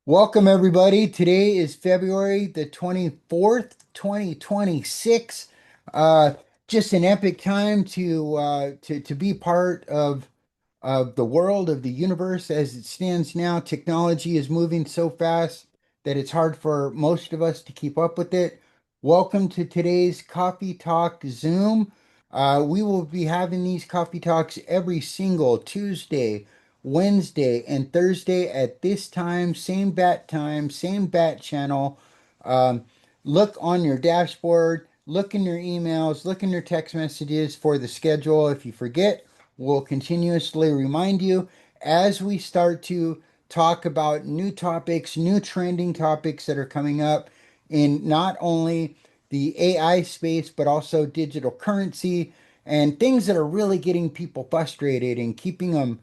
Welcome, everybody. Today is February the 24th, 2026. Uh, just an epic time to be part of the world of the universe as it stands now. Technology is moving so fast that it's hard for most of us to keep up with it. Welcome to today's Coffee Talk Zoom. We will be having these coffee talks every single Tuesday, Wednesday, and Thursday at this time, same bat channel. Um, look on your dashboard, look in your emails, look in your text messages for the schedule. If you forget, we'll continuously remind you as we start to talk about new topics, new trending topics that are coming up in not only the AI space, but also digital currency and things that are really getting people frustrated and keeping them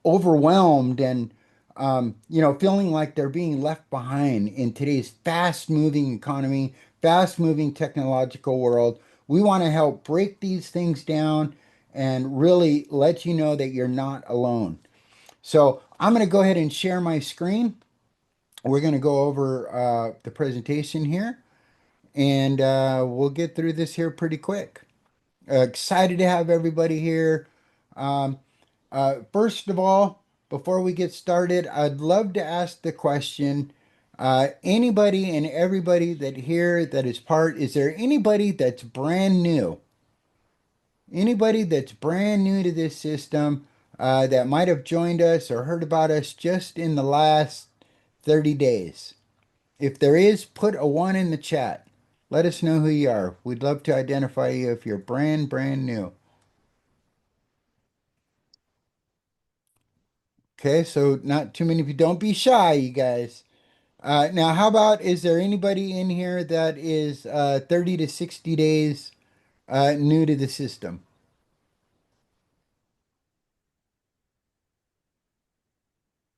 overwhelmed and feeling like they're being left behind in today's fast-moving economy, fast-moving technological world. We want to help break these things down and really let you know that you're not alone. So I'm going to go ahead and share my screen. We're going to go over the presentation here, and we'll get through this here pretty quick. Excited to have everybody here. Um, First of all, before we get started, I'd love to ask the question, anybody and everybody that here that is part, is there anybody that's brand new? Anybody that's brand new to this system that might have joined us or heard about us just in the last 30 days? If there is, put a one in the chat. Let us know who you are. We'd love to identify you if you're brand new. Okay, so not too many of you. Don't be shy, you guys. Now, how about is there anybody in here that is 30 to 60 days new to the system?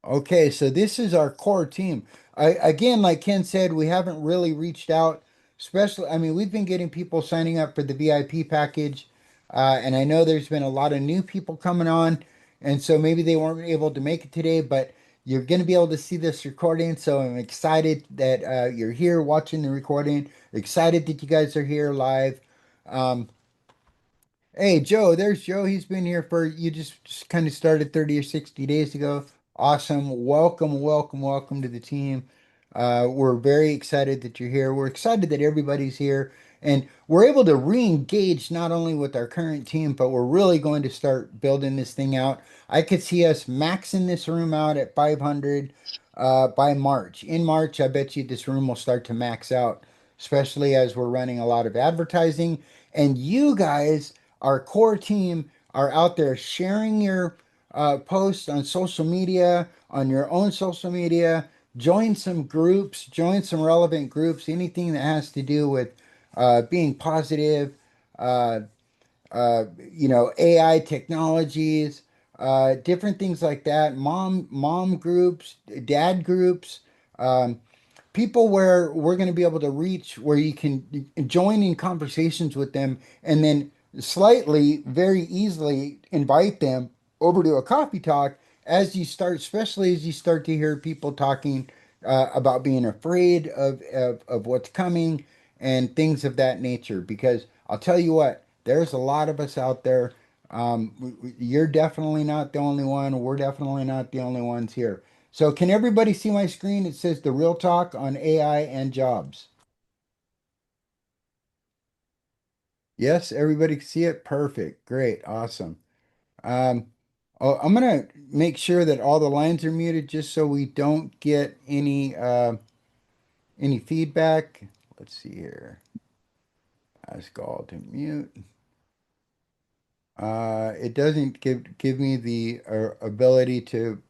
Okay, so this is our core team. Again, like Ken said, we haven't really reached out, especially, I mean, we've been getting people signing up for the VIP package, and I know there's been a lot of new people coming on, and so maybe they weren't able to make it today, but you're going to be able to see this recording, so I'm excited that you're here watching the recording, excited that you guys are here live. Um, Hey, Joe, there's Joe. He's been here for you just kind of started 30 or 60 days ago. Awesome. Welcome to the team. We're very excited that you're here. We're excited that everybody's here. And we're able to re-engage not only with our current team, but we're really going to start building this thing out. I could see us maxing this room out at 500 by March. In March, I bet you this room will start to max out, especially as we're running a lot of advertising. And you guys our core team are out there sharing your posts on social media, on your own social media. Join some groups, join some relevant groups, anything that has to do with being positive, uh, AI technologies, different things like that. Mom groups, dad groups. Um, People where we're going to be able to reach where you can join in conversations with them and then slightly, very easily invite them over to a coffee talk as you start, especially as you start to hear people talking about being afraid of what's coming and things of that nature. Because I'll tell you what, there's a lot of us out there. You're definitely not the only one. We're definitely not the only ones here. So can everybody see my screen? It says the real talk on AI and jobs. Yes, everybody can see it. Perfect. Great. Awesome. Um, oh, I'm gonna make sure that all the lines are muted just so we don't get any feedback. Let's see here. Ask all to mute. It doesn't give me the ability to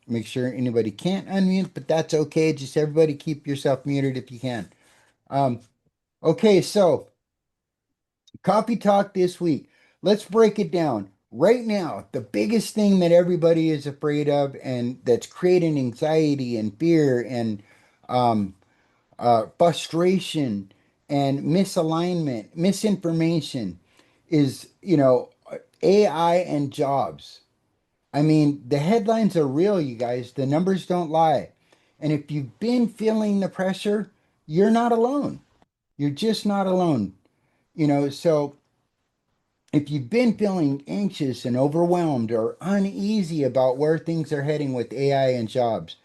make sure anybody can't unmute, but that's okay. Just everybody keep yourself muted if you can. Um, okay, so coffee talk this week. Let's break it down. Right now, the biggest thing that everybody is afraid of and that's creating anxiety and fear and um, frustration and misalignment, misinformation is, AI and jobs. I mean, the headlines are real, you guys. The numbers don't lie. And if you've been feeling the pressure, you're not alone. You're just not alone. So if you've been feeling anxious and overwhelmed or uneasy about where things are heading with AI and jobs,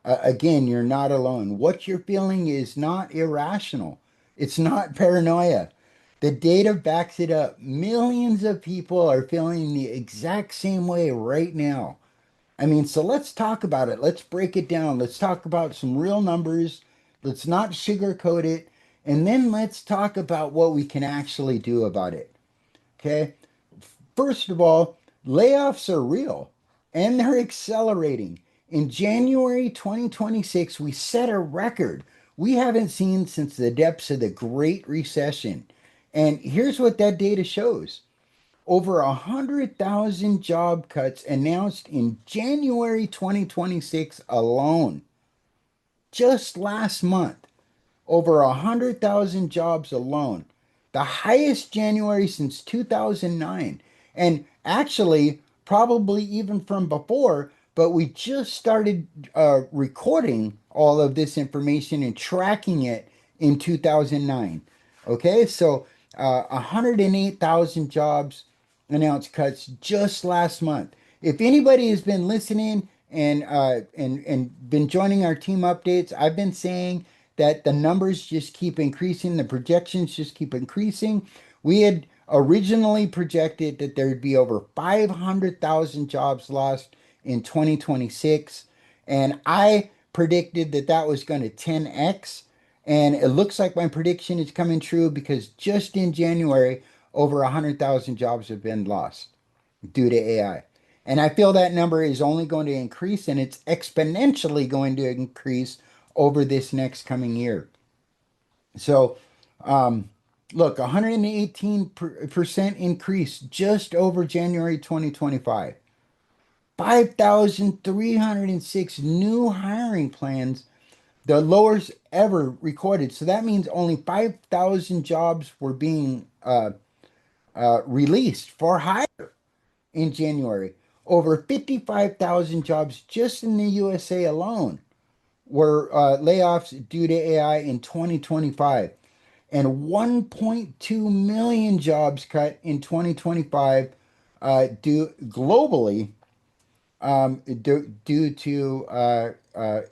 again, you're not alone. What you're feeling is not irrational. It's not paranoia. The data backs it up. Millions of people are feeling the exact same way right now. I mean, so let's talk about it. Let's break it down. Let's talk about some real numbers. Let's not sugarcoat it. And then let's talk about what we can actually do about it. Okay. First of all, layoffs are real and they're accelerating. In January 2026, we set a record we haven't seen since the depths of the Great Recession. And here's what that data shows. Over 100,000 job cuts announced in January 2026 alone. Just last month, over 100,000 jobs alone, the highest January since 2009. And actually, probably even from before, but we just started recording all of this information and tracking it in 2009. Okay, so 108,000 jobs announced cuts just last month. If anybody has been listening and been joining our team updates, I've been saying that the numbers just keep increasing, the projections just keep increasing. We had originally projected that there'd be over 500,000 jobs lost in 2026, and I predicted that that was going to 10x. And it looks like my prediction is coming true because just in January, over 100,000 jobs have been lost due to AI. And I feel that number is only going to increase and it's exponentially going to increase over this next coming year. So, um, look, 118% increase just over January 2025. 5,306 new hiring plans, the lowest ever recorded. So that means only 5,000 jobs were being released for hire in January. Over 55,000 jobs just in the USA alone were layoffs due to AI in 2025, and 1.2 million jobs cut in 2025 due globally due to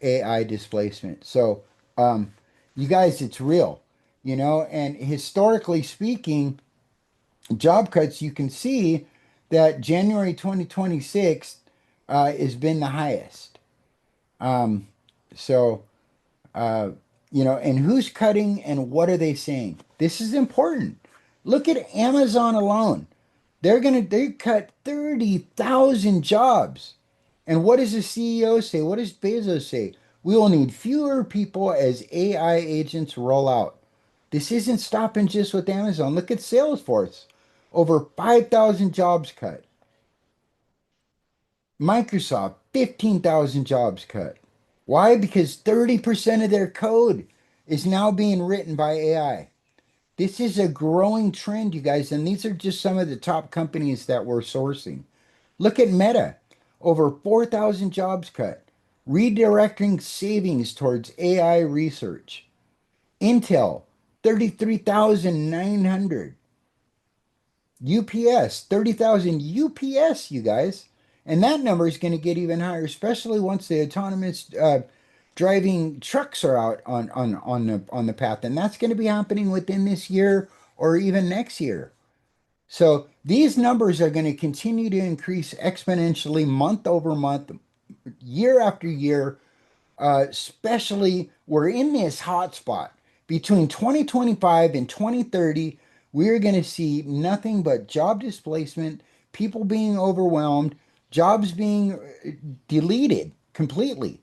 AI displacement. So, you guys, it's real, and historically speaking, job cuts, you can see that January 2026 has been the highest. Um, so, uh, and who's cutting and what are they saying? This is important. Look at Amazon alone. They cut 30,000 jobs. And what does the CEO say? What does Bezos say? We will need fewer people as AI agents roll out. This isn't stopping just with Amazon. Look at Salesforce. Over 5,000 jobs cut. Microsoft, 15,000 jobs cut. Why? Because 30% of their code is now being written by AI. This is a growing trend, you guys, and these are just some of the top companies that we're sourcing. Look at Meta, over 4,000 jobs cut, redirecting savings towards AI research. Intel, 33,900. UPS, 30,000 UPS, you guys. And that number is going to get even higher, especially once the autonomous driving trucks are out on the path. And that's going to be happening within this year or even next year. So these numbers are going to continue to increase exponentially month over month, year after year, especially we're in this hot spot between 2025 and 2030. We're going to see nothing but job displacement, people being overwhelmed, jobs being deleted completely,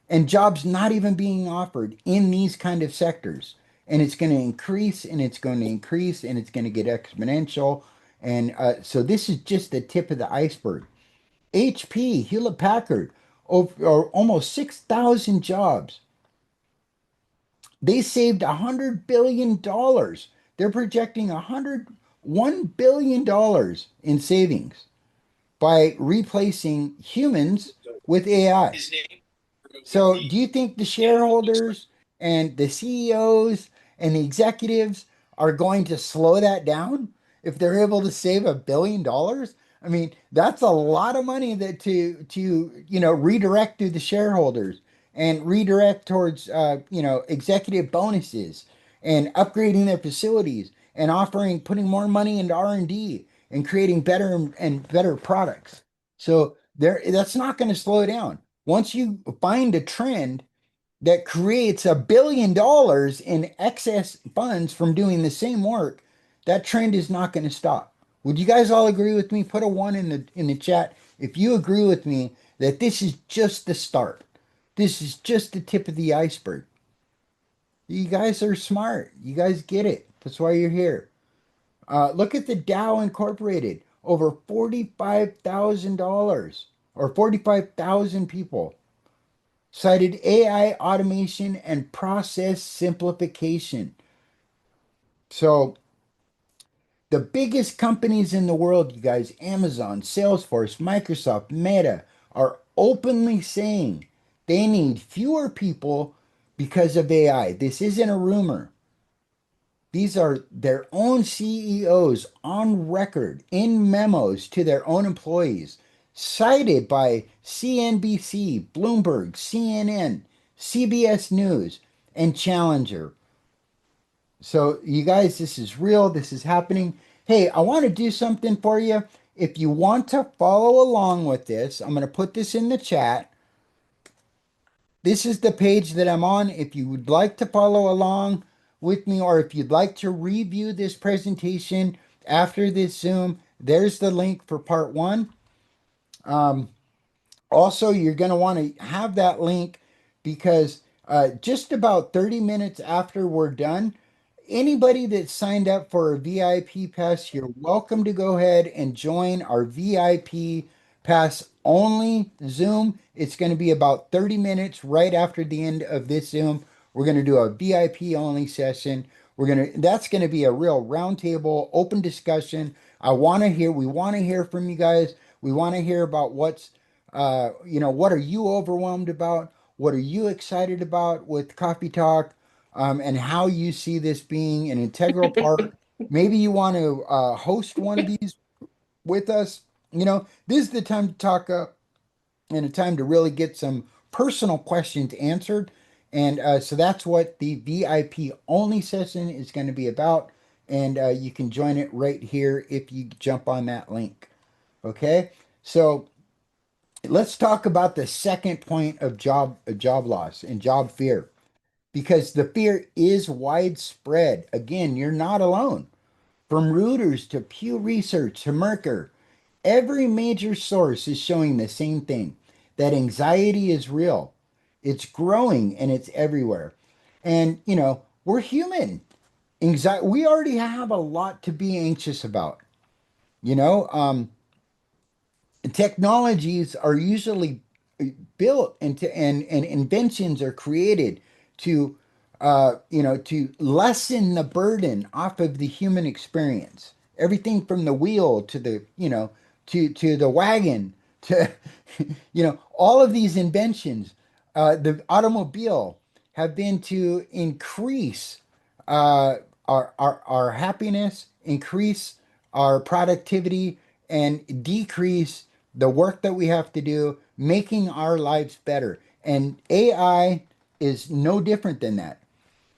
and jobs not even being offered in these kind of sectors. And it's going to increase and it's going to increase and it's going to get exponential. And so this is just the tip of the iceberg. HP, Hewlett Packard, over almost 6,000 jobs. They saved $100 billion. They're projecting $101 billion in savings by replacing humans with AI. So, do you think the shareholders and the CEOs and the executives are going to slow that down if they're able to save $1 billion? I mean, that's a lot of money that redirect to the shareholders and redirect towards executive bonuses and upgrading their facilities and offering putting more money into R&D and creating better and better products. So there that's not going to slow down. Once you find a trend that creates $1 billion in excess funds from doing the same work, that trend is not going to stop. Would you guys all agree with me? Put a one in the chat if you agree with me that this is just the start. This is just the tip of the iceberg. You guys are smart. You guys get it. That's why you're here. Look at the Dow Incorporated, over $45,000 or 45,000 people cited AI automation and process simplification. So, the biggest companies in the world, you guys, Amazon, Salesforce, Microsoft, Meta, are openly saying they need fewer people because of AI. This isn't a rumor. These are their own CEOs on record in memos to their own employees, cited by CNBC, Bloomberg, CNN, CBS News, and Challenger. So, you guys, this is real. This is happening. Hey, I want to do something for you. If you want to follow along with this, I'm going to put this in the chat. This is the page that I'm on. If you would like to follow along with me, or if you'd like to review this presentation after this Zoom, there's the link for part one. Um, Also, you're going to want to have that link because just about 30 minutes after we're done, anybody that signed up for a VIP pass, you're welcome to go ahead and join our VIP pass only Zoom. It's going to be about 30 minutes right after the end of this Zoom. We're going to do a VIP only session. That's going to be a real roundtable, open discussion. We want to hear from you guys. We want to hear about what are you overwhelmed about? What are you excited about with Coffee Talk? And how you see this being an integral part. Maybe you want to host one of these with us. This is the time to talk and a time to really get some personal questions answered. And so that's what the VIP only session is going to be about. And you can join it right here if you jump on that link. Okay. So let's talk about the second point of job loss and job fear because the fear is widespread. Again, you're not alone. From Reuters to Pew Research to Mercer, every major source is showing the same thing, that anxiety is real. It's growing and it's everywhere. And, we're human. Anxiety, we already have a lot to be anxious about. You know, um, Technologies are usually built into and inventions are created to to lessen the burden off of the human experience. Everything from the wheel to the to the wagon to all of these inventions, the automobile have been to increase uh, our happiness, increase our productivity, and decrease the work that we have to do, making our lives better. And AI is no different than that.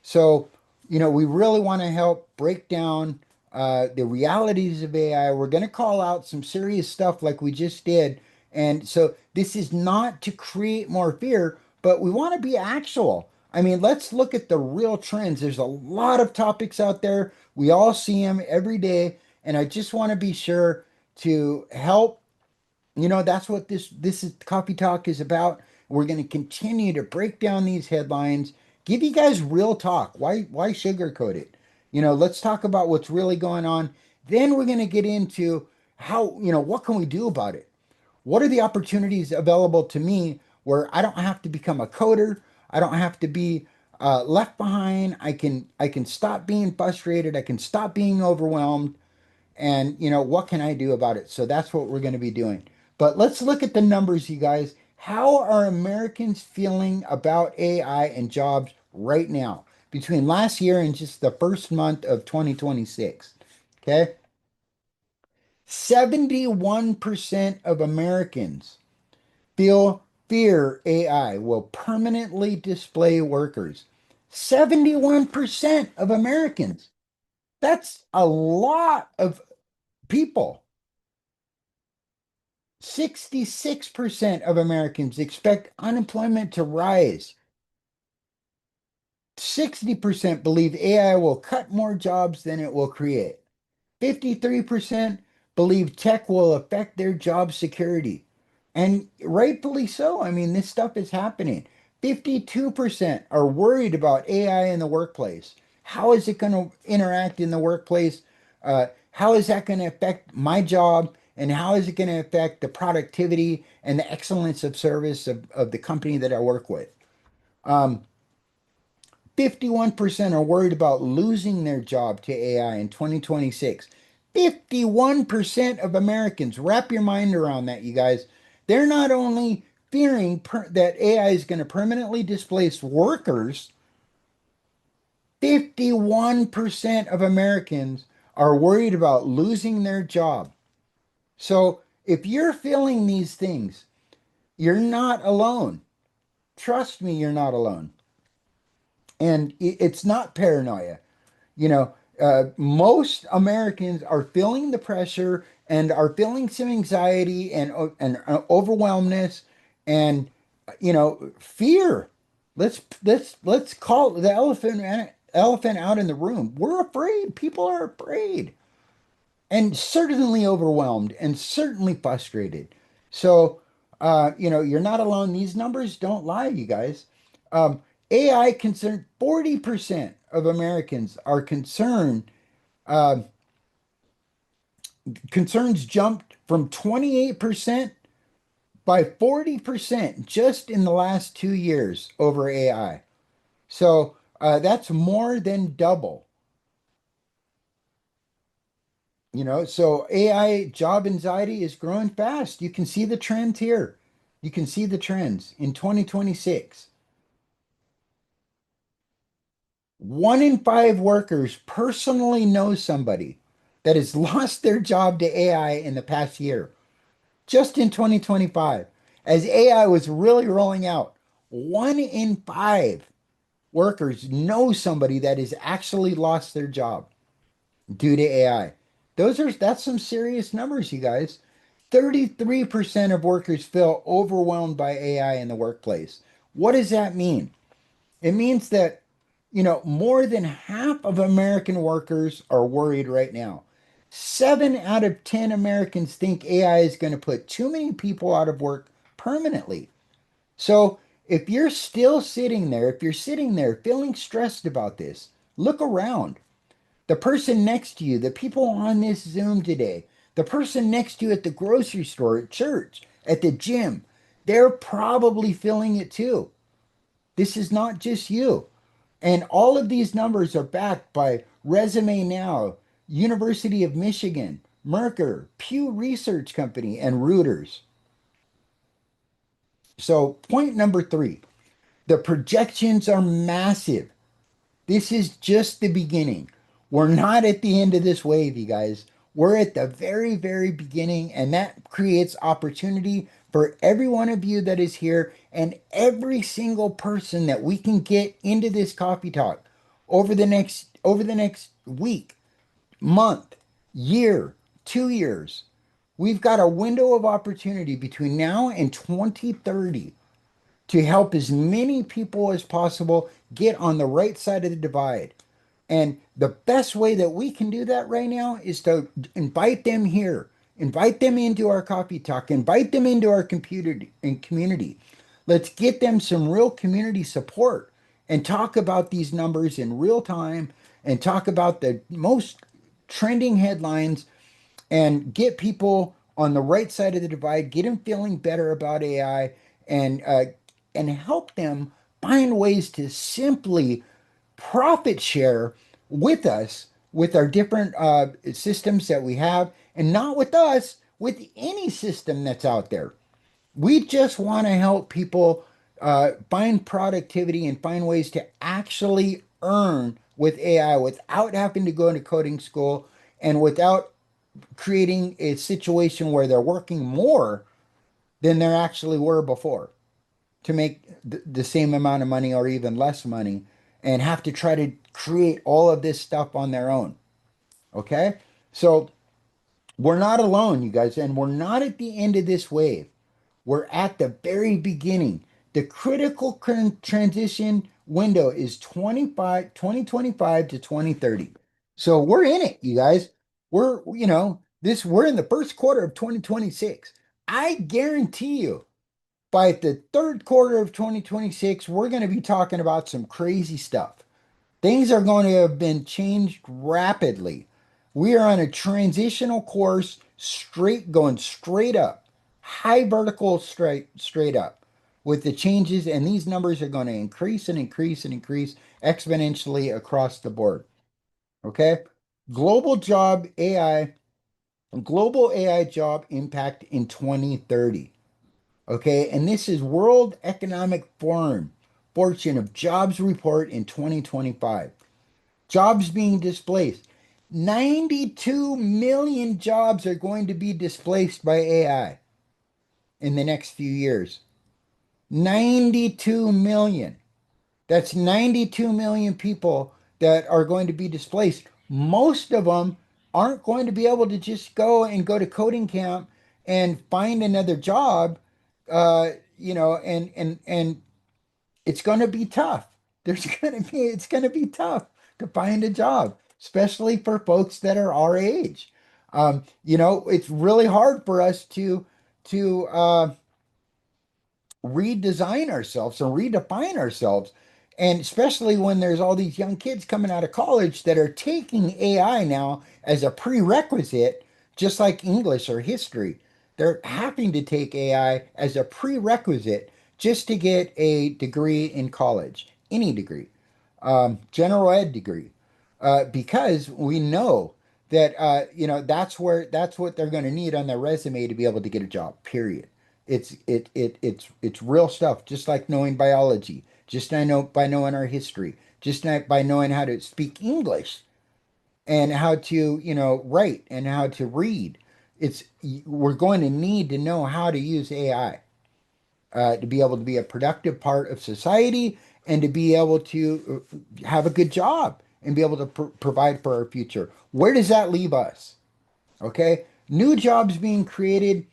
So, we really want to help break down the realities of AI. We're going to call out some serious stuff like we just did. And so, this is not to create more fear, but we want to be actual. I mean, let's look at the real trends. There's a lot of topics out there. We all see them every day. And I just want to be sure to help. That's what this is Coffee Talk is about. We're going to continue to break down these headlines, give you guys real talk. Why sugarcoat it? Let's talk about what's really going on. Then we're going to get into what can we do about it? What are the opportunities available to me where I don't have to become a coder? I don't have to be left behind. I can stop being frustrated. I can stop being overwhelmed and what can I do about it? So that's what we're going to be doing. But let's look at the numbers, you guys. How are Americans feeling about AI and jobs right now between last year and just the first month of 2026? Okay. 71% of Americans feel fear AI will permanently display workers. 71% of Americans. That's a lot of people. 66% of Americans expect unemployment to rise. 60% believe AI will cut more jobs than it will create. 53% believe tech will affect their job security. And rightfully so. I mean, this stuff is happening. 52% are worried about AI in the workplace. How is it going to interact in the workplace? How is that going to affect my job? And how is it going to affect the productivity and the excellence of service of the company that I work with? Um, 51% are worried about losing their job to AI in 2026. 51% of Americans, wrap your mind around that, you guys. They're not only fearing that AI is going to permanently displace workers, 51% of Americans are worried about losing their job. So if you're feeling these things, you're not alone. Trust me, you're not alone. And it's not paranoia. You know, most Americans are feeling the pressure and are feeling some anxiety and overwhelmness and fear. Let's call the elephant out in the room. We're afraid. People are afraid and certainly overwhelmed and certainly frustrated. So, you're not alone. These numbers don't lie, you guys. Um, AI concerned 40% of Americans are concerned. Uh, Concerns jumped from 28% by 40% just in the last 2 years over AI. So that's more than double. So AI job anxiety is growing fast. You can see the trends here. You can see the trends in 2026. One in five workers personally know somebody that has lost their job to AI in the past year. Just in 2025, as AI was really rolling out, one in five workers know somebody that has actually lost their job due to AI. That's some serious numbers, you guys. 33% of workers feel overwhelmed by AI in the workplace. What does that mean? It means that, more than half of American workers are worried right now. 7 out of 10 Americans think AI is going to put too many people out of work permanently. So if you're sitting there feeling stressed about this, look around. The person next to you, the people on this Zoom today, the person next to you at the grocery store, at church, at the gym, they're probably feeling it too. This is not just you. And all of these numbers are backed by Resume Now, University of Michigan, Mercer, Pew Research Company, and Reuters. So, point number three, the projections are massive. This is just the beginning. We're not at the end of this wave, you guys. We're at the very, very beginning, and that creates opportunity for every one of you that is here and every single person that we can get into this coffee talk over the next week, month, year, 2 years. We've got a window of opportunity between now and 2030 to help as many people as possible get on the right side of the divide. And the best way that we can do that right now is to invite them here, invite them into our coffee talk, invite them into our computer and community. Let's get them some real community support and talk about these numbers in real time and talk about the most trending headlines and get people on the right side of the divide, get them feeling better about AI, and help them find ways to simply profit share with us with our different systems that we have, and not with us, with any system that's out there. We just want to help people find productivity and find ways to actually earn with AI without having to go into coding school and without creating a situation where they're working more than they actually were before to make the same amount of money or even less money and have to try to create all of this stuff on their own. Okay? So we're not alone, you guys, and we're not at the end of this wave. We're at the very beginning. The critical transition window is 2025 to 2030. So we're in it, you guys. We're in the first quarter of 2026. I guarantee you by the third quarter of 2026, we're going to be talking about some crazy stuff. Things are going to have been changed rapidly. We are on a transitional course, going straight up, high vertical straight up with the changes, and these numbers are going to increase and increase and increase exponentially across the board. Okay. Global job AI, global AI job impact in 2030. Okay. And this is World Economic Forum, Fortune of Jobs Report in 2025. Jobs being displaced. 92 million jobs are going to be displaced by AI in the next few years. 92 million. That's 92 million people that are going to be displaced. Most of them aren't going to be able to just go to coding camp and find another job, and it's going to be tough. It's going to be tough to find a job, especially for folks that are our age. It's really hard for us to redesign ourselves and redefine ourselves. And especially when there's all these young kids coming out of college that are taking AI now as a prerequisite, just like English or history. They're having to take AI as a prerequisite just to get a degree in college, any degree, general ed degree, because we know that that's what they're going to need on their resume to be able to get a job. Period. It's real stuff, just like knowing biology, just I know by knowing our history, just not by knowing how to speak English and how to, write and how to read. It's we're going to need to know how to use AI to be able to be a productive part of society and to be able to have a good job and be able to provide for our future. Where does that leave us? Okay, new jobs being created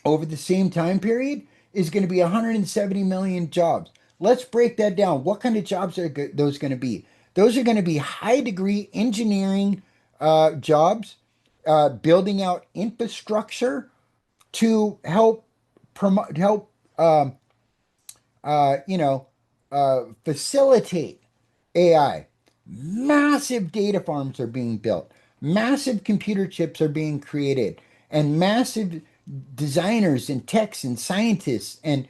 over the same time period is going to be 170 million jobs. Let's break that down. What kind of jobs are those going to be? Those are going to be high degree engineering jobs, building out infrastructure to help promote, help, you know, facilitate AI. Massive data farms are being built, massive computer chips are being created, and massive designers and techs and scientists and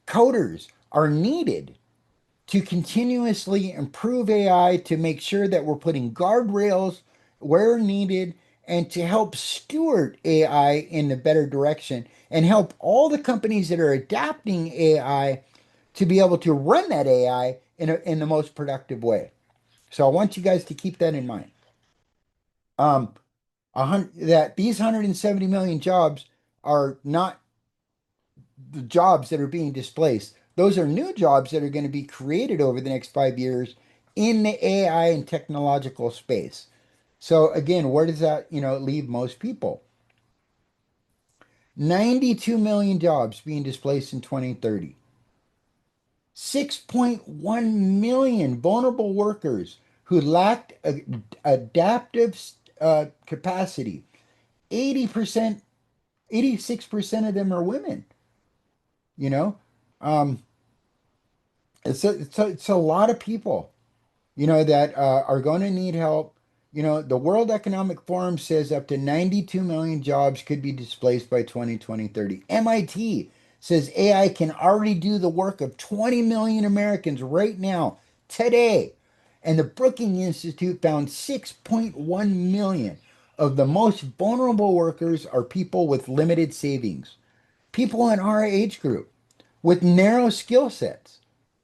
coders are needed to continuously improve AI to make sure that we're putting guardrails where needed and to help steward AI in a better direction and help all the companies that are adapting AI to be able to run that AI in the most productive way. So I want you guys to keep that in mind. Um, that these 170 million jobs are not the jobs that are being displaced. Those are new jobs that are going to be created over the next 5 years in the AI and technological space. So again, where does that, leave most people? 92 million jobs being displaced in 2030. 6.1 million vulnerable workers who lacked adaptive capacity. 80%, 86% of them are women, you know? Um, it's a lot of people, that are going to need help. The World Economic Forum says up to 92 million jobs could be displaced by 2030. MIT says AI can already do the work of 20 million Americans right now, today. And the Brookings Institute found 6.1 million of the most vulnerable workers are people with limited savings, people in our age group with narrow skill sets.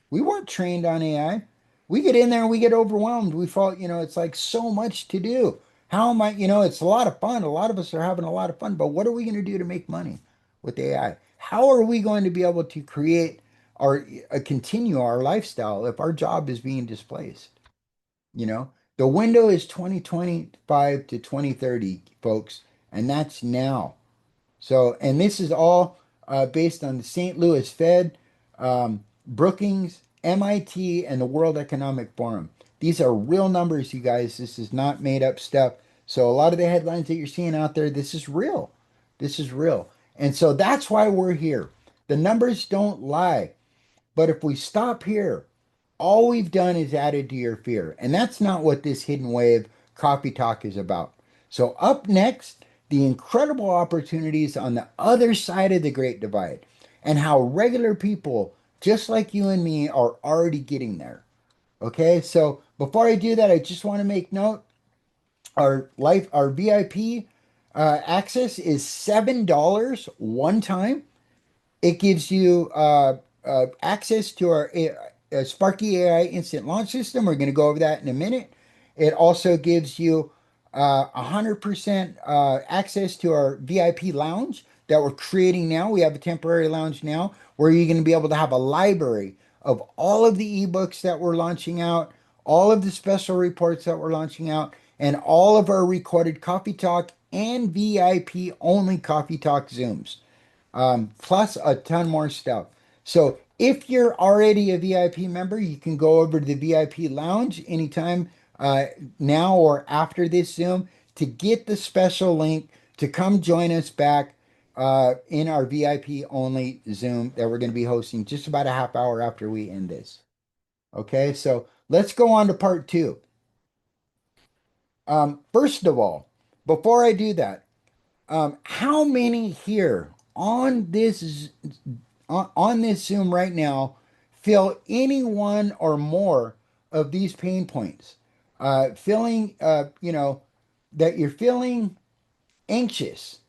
We weren't trained on AI. We get in there and we get overwhelmed. We fall, it's like so much to do. How am I, it's a lot of fun. A lot of us are having a lot of fun, but what are we going to do to make money with AI? How are we going to be able to create or continue our lifestyle if our job is being displaced? You know, the window is 2025 to 2030, folks, and that's now. So, and this is all based on the St. Louis Fed, Brookings, MIT, and the World Economic Forum. These are real numbers, you guys. This is not made up stuff. So, a lot of the headlines that you're seeing out there, this is real. This is real. And so that's why we're here. The numbers don't lie. But if we stop here, all we've done is added to your fear. And that's not what this hidden wave coffee talk is about. So, up next, the incredible opportunities on the other side of the Great Divide and how regular people, just like you and me, are already getting there. Okay, so before I do that, I just want to make note our VIP access is $7 one time. It gives you access to our Sparky AI instant launch system. We're going to go over that in a minute. It also gives you 100% access to our VIP lounge that we're creating now. We have a temporary lounge now where you're going to be able to have a library of all of the ebooks that we're launching out, all of the special reports that we're launching out, and all of our recorded coffee talk and VIP only coffee talk Zooms, plus a ton more stuff. So if you're already a VIP member, you can go over to the VIP lounge anytime uh, now or after this Zoom to get the special link to come join us back in our VIP only Zoom that we're going to be hosting just about a half hour after we end this. Okay, so let's go on to part two. First of all, before I do that, how many here on this Zoom right now feel any one or more of these pain points? Feeling, that you're feeling anxious,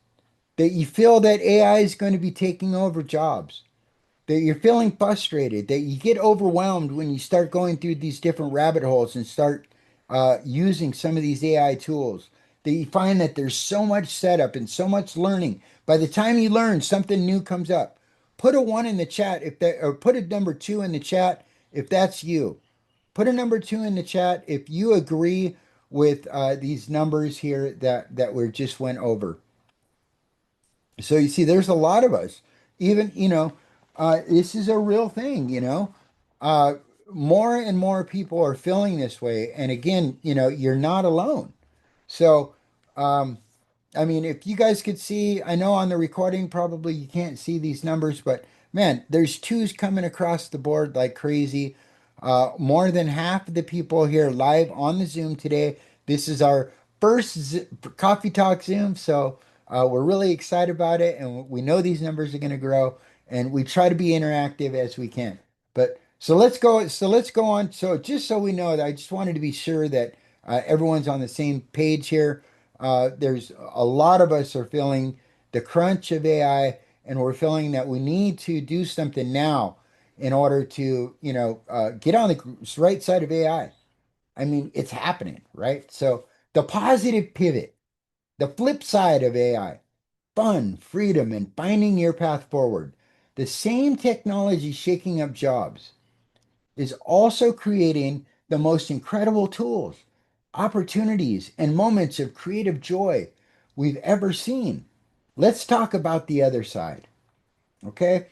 that you feel that AI is going to be taking over jobs, that you're feeling frustrated, that you get overwhelmed when you start going through these different rabbit holes and start using some of these AI tools, that you find that there's so much setup and so much learning. By the time you learn, something new comes up. Put a one in the chat if that, or put a number two in the chat if that's you. Put a number two in the chat if you agree with these numbers here that we just went over. So you see, there's a lot of us. Even, this is a real thing, Uh, more and more people are feeling this way. And again, you're not alone. So, um, I mean, if you guys could see, I know on the recording, probably you can't see these numbers, but man, there's twos coming across the board like crazy. More than half of the people here live on the Zoom today. This is our first Coffee Talk Zoom, so we're really excited about it, and we know these numbers are going to grow, and we try to be interactive as we can. But so let's go. So let's go on. So just so we know that, I just wanted to be sure that everyone's on the same page here. There's a lot of us are feeling the crunch of AI, and we're feeling that we need to do something now in order to, get on the right side of AI. I mean, it's happening, right? So the positive pivot, the flip side of AI, fun, freedom, and finding your path forward. The same technology shaking up jobs is also creating the most incredible tools, opportunities, and moments of creative joy we've ever seen. Let's talk about the other side, okay?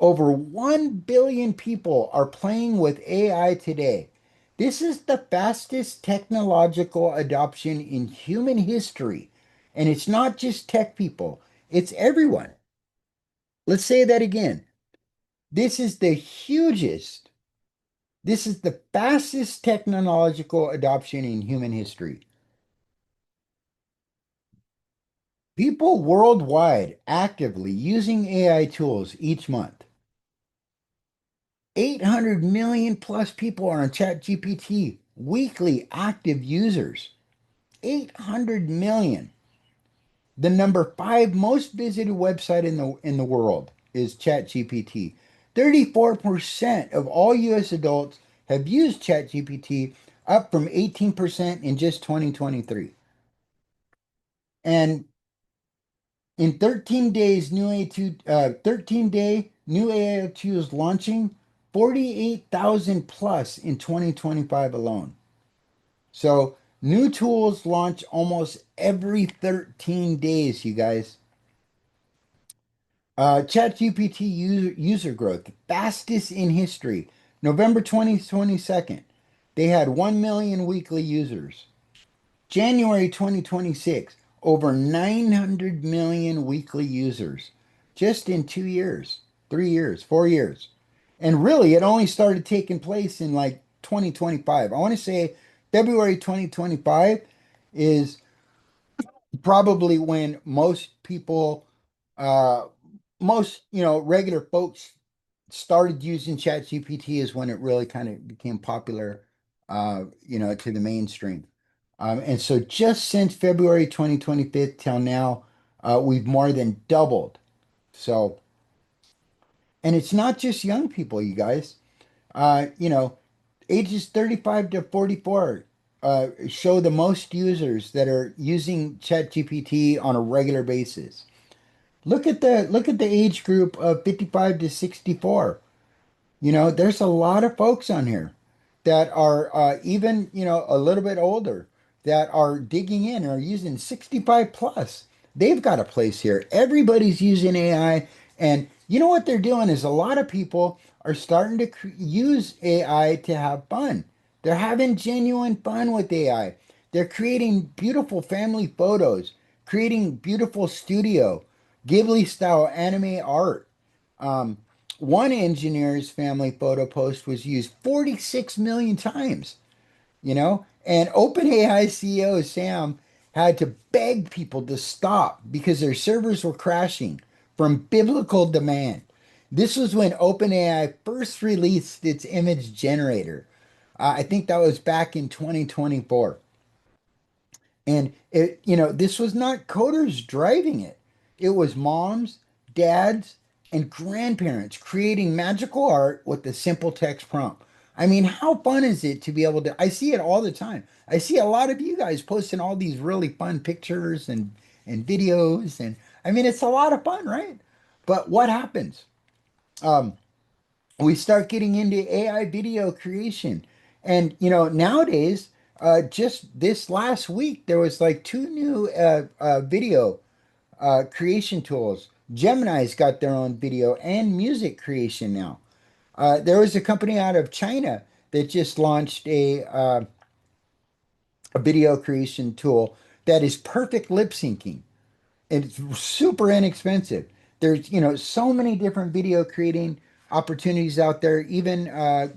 Over 1 billion people are playing with AI today. This is the fastest technological adoption in human history. And it's not just tech people, it's everyone. Let's say that again. This is the hugest This is the fastest technological adoption in human history. People worldwide actively using AI tools each month. 800 million plus people are on ChatGPT, weekly active users. 800 million. The number five most visited website in the world. is ChatGPT. 34% of all US adults have used ChatGPT, up from 18% in just 2023. And in 13 days, 13-day new AI tools launching, 48,000 plus in 2025 alone. So new tools launch almost every 13 days, you guys. ChatGPT user growth, fastest in history. November 2022, they had 1 million weekly users. January 2026, over 900 million weekly users just in 2 years, 3 years, 4 years. And really, it only started taking place in like 2025. I want to say February 2025 is probably when most people, uh, most, regular folks started using ChatGPT is when it really kind of became popular, to the mainstream. And so just since February 2025 till now, we've more than doubled. So, and it's not just young people, you guys. Ages 35 to 44 show the most users that are using ChatGPT on a regular basis. Look at the age group of 55 to 64. There's a lot of folks on here that are even, a little bit older that are digging in and are using 65 plus. They've got a place here. Everybody's using AI. And you know what they're doing is a lot of people are starting to use AI to have fun. They're having genuine fun with AI. They're creating beautiful family photos, creating beautiful studio, Ghibli style anime art. Um, One engineer's family photo post was used 46 million times, and OpenAI CEO Sam had to beg people to stop because their servers were crashing from biblical demand. This was when OpenAI first released its image generator. I think that was back in 2024. And this was not coders driving it. It was moms, dads, and grandparents creating magical art with a simple text prompt. I mean, how fun is it to be able to? I see it all the time. I see a lot of you guys posting all these really fun pictures and videos, and I mean, it's a lot of fun, right? But what happens? Um, we start getting into AI video creation. And nowadays, just this last week, there was like two new video creation tools. Gemini's got their own video and music creation now. There was a company out of China that just launched a video creation tool that is perfect lip syncing. It's super inexpensive. There's, so many different video creating opportunities out there. Even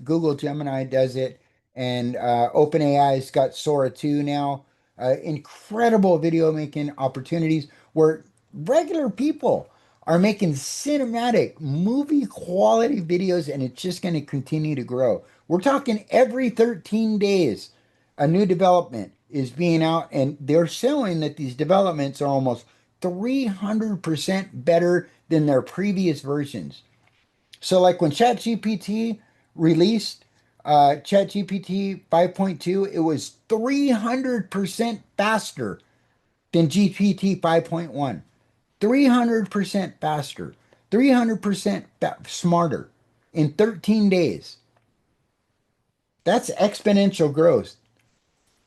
Google Gemini does it, and OpenAI's got Sora 2 now. Incredible video making opportunities where regular people are making cinematic movie quality videos, and it's just going to continue to grow. We're talking every 13 days, a new development is being out, and they're showing that these developments are almost 300% better than their previous versions. So, like when ChatGPT released ChatGPT 5.2, it was 300% faster than GPT 5.1. 300% faster, 300% smarter in 13 days. That's exponential growth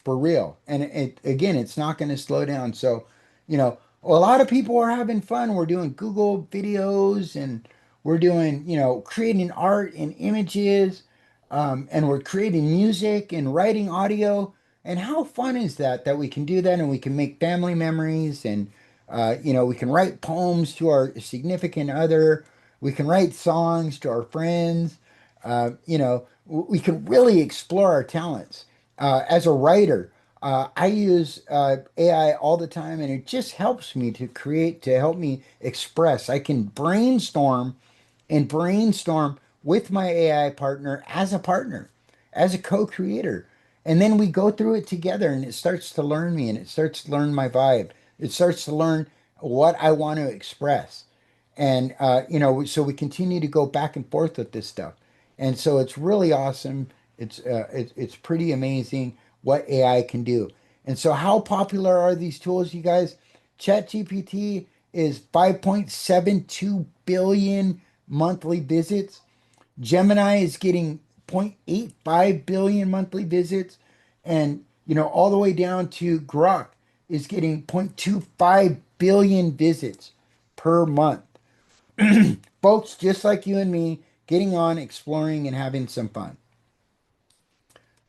for real. And again, it's not going to slow down. So, a lot of people are having fun. We're doing Google videos and we're doing, creating art and images, and we're creating music and writing audio. And how fun is that that we can do that and we can make family memories and, we can write poems to our significant other. We can write songs to our friends. We can really explore our talents as a writer. I use AI all the time, and it just helps me to create, to help me express. I can brainstorm with my AI partner, as a co-creator. And then we go through it together, and it starts to learn me, and it starts to learn my vibe. It starts to learn what I want to express. And so we continue to go back and forth with this stuff. And so it's really awesome. It's pretty amazing what AI can do. And so how popular are these tools, you guys? ChatGPT is 5.72 billion monthly visits. Gemini is getting 0.85 billion monthly visits, and all the way down to Grok is getting 0.25 billion visits per month. Folks just like you and me getting on, exploring, and having some fun.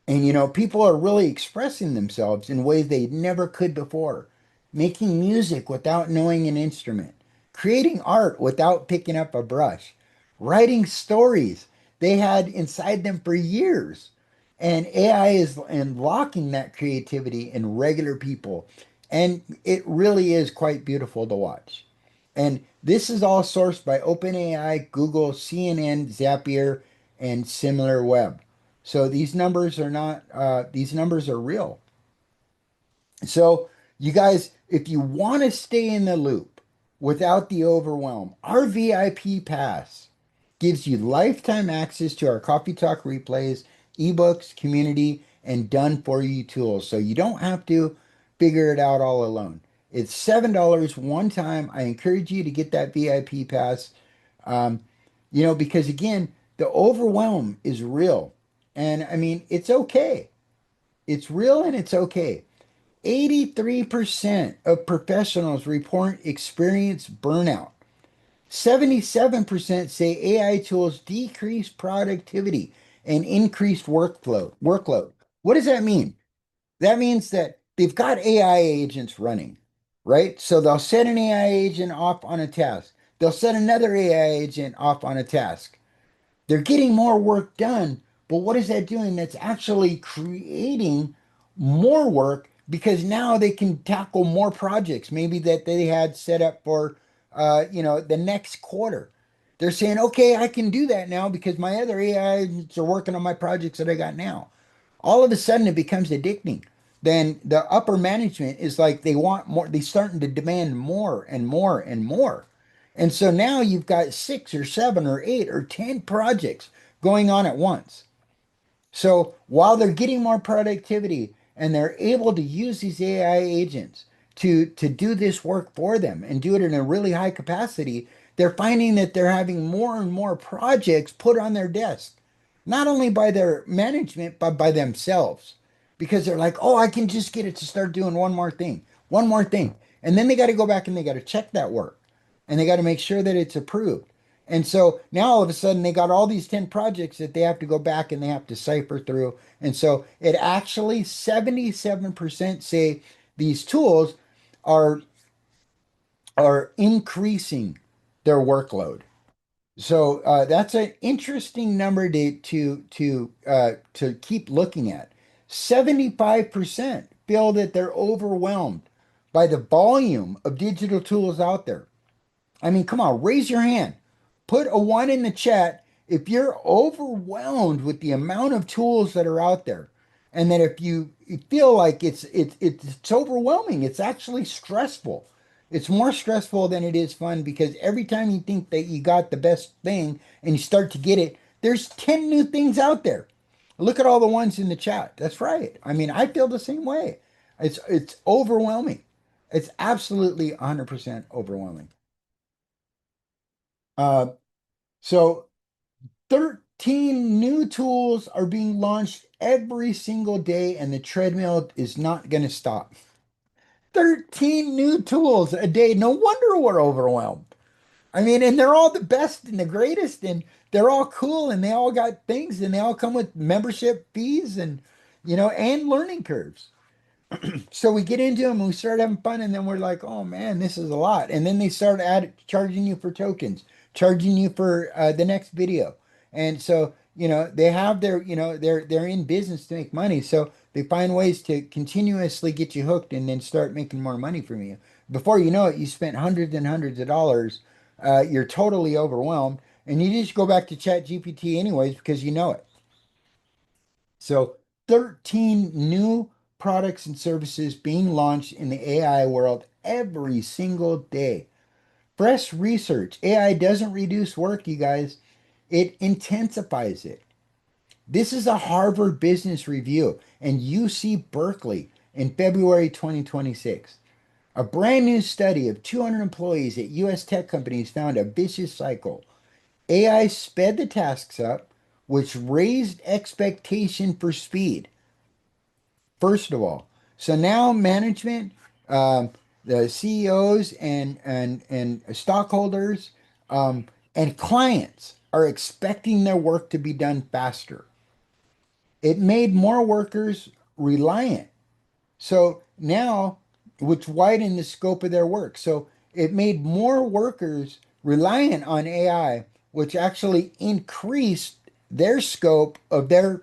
And people are really expressing themselves in ways they never could before, making music without knowing an instrument, creating art without picking up a brush, writing stories they had inside them for years. And AI is unlocking that creativity in regular people. And it really is quite beautiful to watch. And this is all sourced by OpenAI, Google, CNN, Zapier, and SimilarWeb. So these numbers are not, these numbers are real. So you guys, if you want to stay in the loop without the overwhelm, our VIP pass gives you lifetime access to our Coffee Talk replays, ebooks, community, and done for you tools. So you don't have to figure it out all alone. It's $7 one time. I encourage you to get that VIP pass. Um, because again, the overwhelm is real. And I mean, it's okay. It's real and it's okay. 83% of professionals report experience burnout. 77% say AI tools decrease productivity and increased workload. What does that mean? That means that they've got AI agents running, right? So they'll set an AI agent off on a task. They'll set another AI agent off on a task. They're getting more work done, but what is that doing? That's actually creating more work because now they can tackle more projects, maybe that they had set up for, the next quarter. They're saying, okay, I can do that now because my other AIs are working on my projects that I got now. All of a sudden, it becomes addicting. Then the upper management is like they want more, they're starting to demand more and more and more. And so now you've got six or seven or eight or 10 projects going on at once. So while they're getting more productivity and they're able to use these AI agents to do this work for them and do it in a really high capacity, they're finding that they're having more and more projects put on their desk, not only by their management, but by themselves. Because they're like, oh, I can just get it to start doing one more thing, one more thing. And then they got to go back and they got to check that work and they got to make sure that it's approved. And so now all of a sudden they got all these 10 projects that they have to go back and they have to cipher through. And so it actually 77% say these tools are are increasing their workload. So that's an interesting number to keep looking at. 75% feel that they're overwhelmed by the volume of digital tools out there. I mean, come on, raise your hand. Put a one in the chat if you're overwhelmed with the amount of tools that are out there. And that if you feel like it's overwhelming, it's actually stressful. It's more stressful than it is fun because every time you think that you got the best thing and you start to get it, there's 10 new things out there. Look at all the ones in the chat. That's right. I mean, I feel the same way. It's overwhelming. It's absolutely 100% overwhelming. Uh, so 13 new tools are being launched every single day, and the treadmill is not going to stop. 13 new tools a day. No wonder we're overwhelmed. I mean, and they're all the best and the greatest, and they're all cool, and they all got things, and they all come with membership fees and, and learning curves. So we get into them and we start having fun, and then we're like, oh man, this is a lot. And then they start charging you for tokens, charging you for the next video. And so, they have their, they're in business to make money. So they find ways to continuously get you hooked and then start making more money from you. Before you know it, you spent hundreds and hundreds of dollars. You're totally overwhelmed, and you just go back to Chat GPT anyways because you know it. So 13 new products and services being launched in the AI world every single day. Fresh research. AI doesn't reduce work, you guys. It intensifies it. This is a Harvard Business Review and UC Berkeley in February 2026. A brand new study of 200 employees at US tech companies found a vicious cycle. AI sped the tasks up, which raised expectation for speed. First of all, so now management, um, the CEOs and stockholders, and clients are expecting their work to be done faster. It made more workers reliant. So now, which widened the scope of their work. So it made more workers reliant on AI, which actually increased their scope of their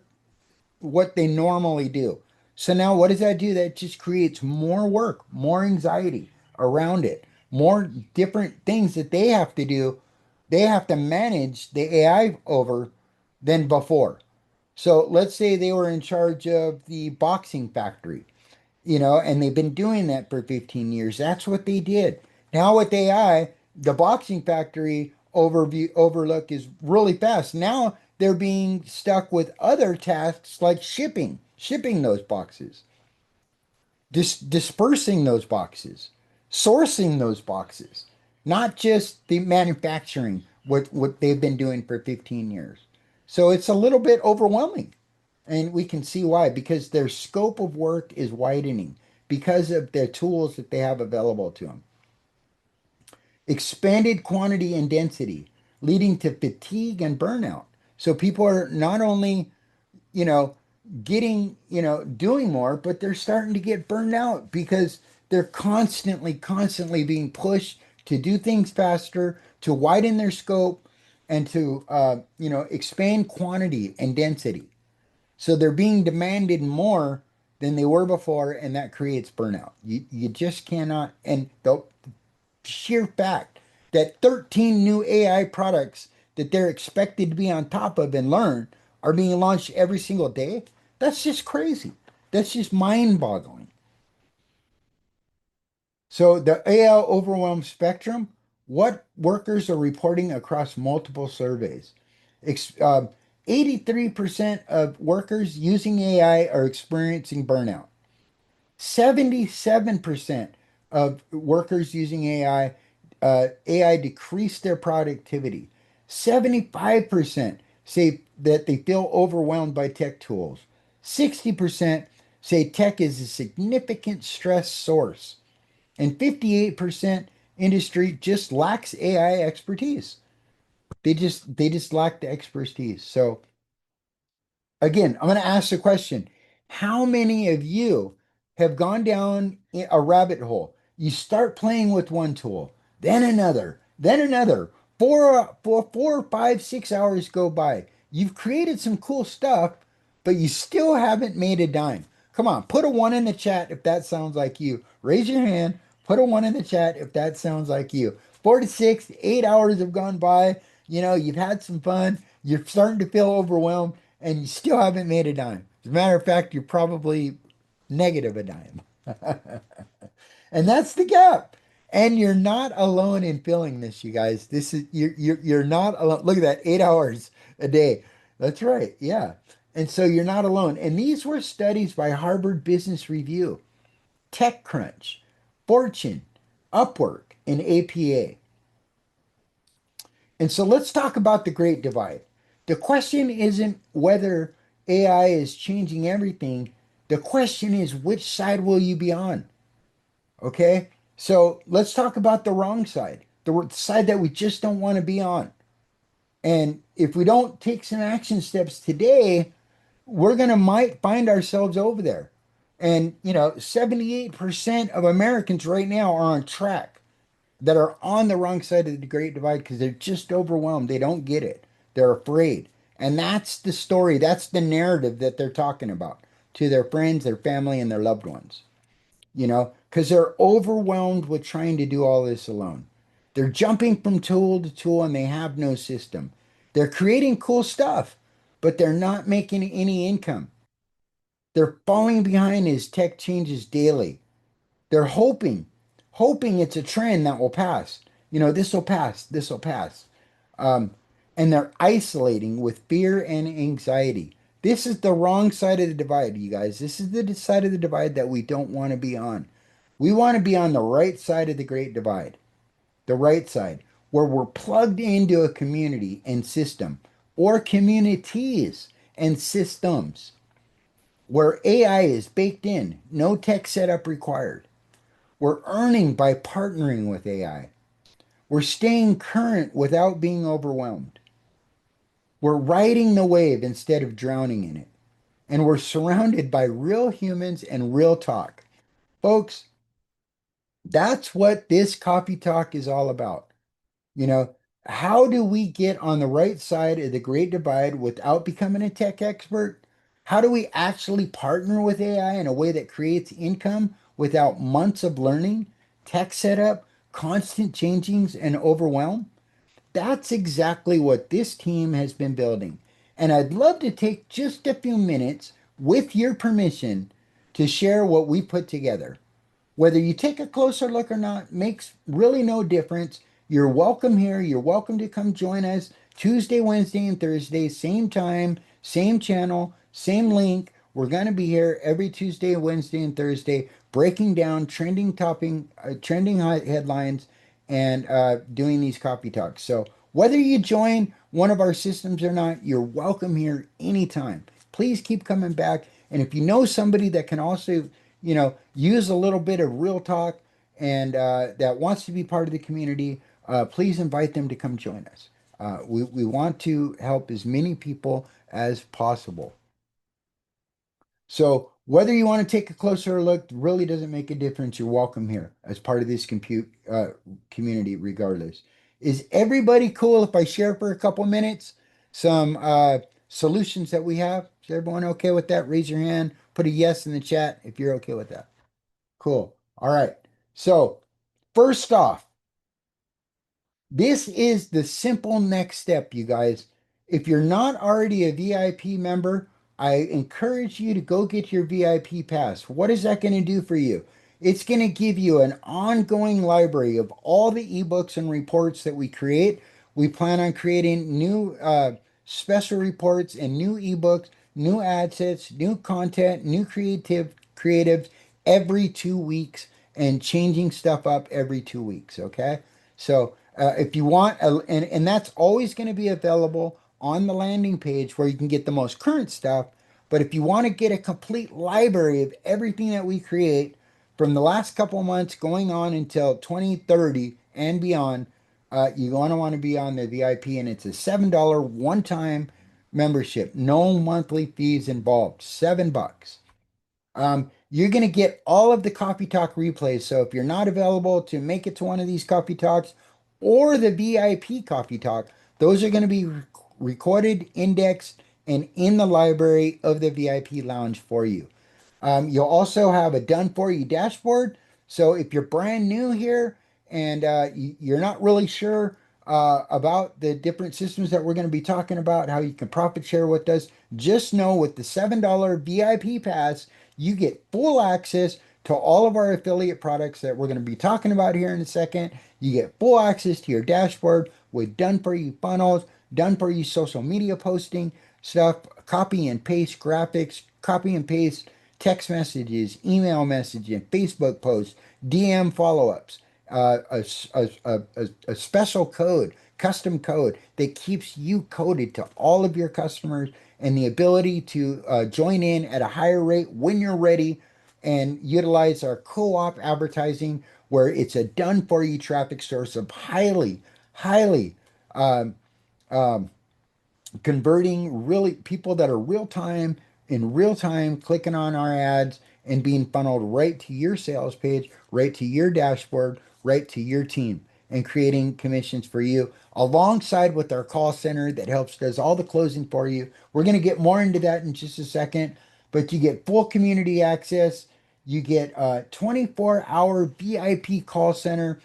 what they normally do. So now what does that do? That just creates more work, more anxiety around it, more different things that they have to do. They have to manage the AI over than before. So let's say they were in charge of the boxing factory, and they've been doing that for 15 years. That's what they did. Now with AI, the boxing factory overlook is really fast. Now they're being stuck with other tasks like shipping those boxes, dispersing those boxes, sourcing those boxes, not just the manufacturing, what they've been doing for 15 years. So it's a little bit overwhelming. And we can see why, because their scope of work is widening because of the tools that they have available to them. Expanded quantity and density, leading to fatigue and burnout. So people are not only, you know, doing more, but they're starting to get burned out because they're constantly being pushed to do things faster, to widen their scope, and to, expand quantity and density. So they're being demanded more than they were before, and that creates burnout. You just cannot, and the sheer fact that 13 new AI products that they're expected to be on top of and learn are being launched every single day, that's just crazy. That's just mind-boggling. So the AI overwhelm spectrum, what workers are reporting across multiple surveys. Ex 83% of workers using AI are experiencing burnout. 77% of workers using AI decreased their productivity. 75% say that they feel overwhelmed by tech tools. 60% say tech is a significant stress source. And 58% industry just lacks AI expertise. They just lack the expertise. So again, I'm going to ask the question. How many of you have gone down a rabbit hole? You start playing with one tool, then another, then another. 4, 5, 6 hours go by. You've created some cool stuff, but you still haven't made a dime. Come on, put a one in the chat if that sounds like you. Raise your hand. Put a one in the chat if that sounds like you. 4 to 6, 8 hours have gone by. You've had some fun. You're starting to feel overwhelmed and you still haven't made a dime. As a matter of fact, you're probably negative a dime. And that's the gap. And you're not alone in feeling this, you guys. This is you're not alone. Look at that, 8 hours a day. That's right. Yeah. And so you're not alone. And these were studies by Harvard Business Review, TechCrunch, Fortune, Upwork, and APA. And so let's talk about the Great Divide. The question isn't whether AI is changing everything. The question is, which side will you be on? Okay. So let's talk about the wrong side, the side that we just don't want to be on. And if we don't take some action steps today, we're going to might find ourselves over there. And, 78% of Americans right now are on track that are on the wrong side of the Great Divide because they're just overwhelmed. They don't get it. They're afraid. And that's the story. That's the narrative that they're talking about to their friends, their family, and their loved ones, because they're overwhelmed with trying to do all this alone. They're jumping from tool to tool and they have no system. They're creating cool stuff, but they're not making any income. They're falling behind as tech changes daily. They're hoping it's a trend that will pass. This will pass, this will pass. Um, and they're isolating with fear and anxiety. This is the wrong side of the divide, you guys. This is the side of the divide that we don't want to be on. We want to be on the right side of the great divide, the right side, where we're plugged into a community and system or communities and systems where AI is baked in, no tech setup required. We're earning by partnering with AI. We're staying current without being overwhelmed. We're riding the wave instead of drowning in it. And we're surrounded by real humans and real talk. Folks, that's what this coffee talk is all about. You know, how do we get on the right side of the Great Divide without becoming a tech expert? How do we actually partner with AI in a way that creates income without months of learning, tech setup, constant changings, and overwhelm? That's exactly what this team has been building. And I'd love to take just a few minutes, with your permission, to share what we put together. Whether you take a closer look or not makes really no difference. You're welcome here. You're welcome to come join us Tuesday, Wednesday, and Thursday, same time, same channel, same link. We're going to be here every Tuesday, Wednesday, and Thursday, breaking down trending headlines and doing these coffee talks. So whether you join one of our systems or not, you're welcome here anytime. Please keep coming back. And if you know somebody that can also use a little bit of real talk and that wants to be part of the community, please invite them to come join us. We want to help as many people as possible. So whether you want to take a closer look really doesn't make a difference. You're welcome here as part of this compute community, regardless. Is everybody cool if I share for a couple minutes some solutions that we have? Is everyone okay with that? Raise your hand. Put a yes in the chat if you're okay with that. Cool. All right. So, first off, this is the simple next step, you guys. If you're not already a VIP member, I encourage you to go get your VIP pass. What is that going to do for you? It's going to give you an ongoing library of all the ebooks and reports that we create. We plan on creating new special reports and new ebooks, new ad sets, new content, new creatives every 2 weeks and changing stuff up every 2 weeks. Okay. So if you want, and that's always going to be available on the landing page where you can get the most current stuff. But if you want to get a complete library of everything that we create from the last couple of months going on until 2030 and beyond, you're going to want to be on the VIP, and it's a $7 one-time membership, no monthly fees involved, $7. You're going to get all of the Coffee Talk replays. So if you're not available to make it to one of these Coffee Talks or the VIP Coffee Talk, those are going to be recorded, indexed, and in the library of the VIP lounge for you. You'll also have a done for you dashboard. So if you're brand new here and you're not really sure about the different systems that we're going to be talking about, how you can profit share with us, just know with the $7 VIP pass, you get full access to all of our affiliate products that we're going to be talking about here in a second. You get full access to your dashboard with done for you funnels, done for you social media posting stuff, copy and paste graphics, copy and paste text messages, email messaging, Facebook posts, DM follow-ups, a special code, custom code that keeps you coded to all of your customers and the ability to join in at a higher rate when you're ready and utilize our co-op advertising where it's a done for you traffic source of highly um, um, converting really people that are real time clicking on our ads and being funneled right to your sales page, right to your dashboard, right to your team and creating commissions for you alongside with our call center that helps does all the closing for you. We're going to get more into that in just a second, but you get full community access. You get a 24-hour VIP call center,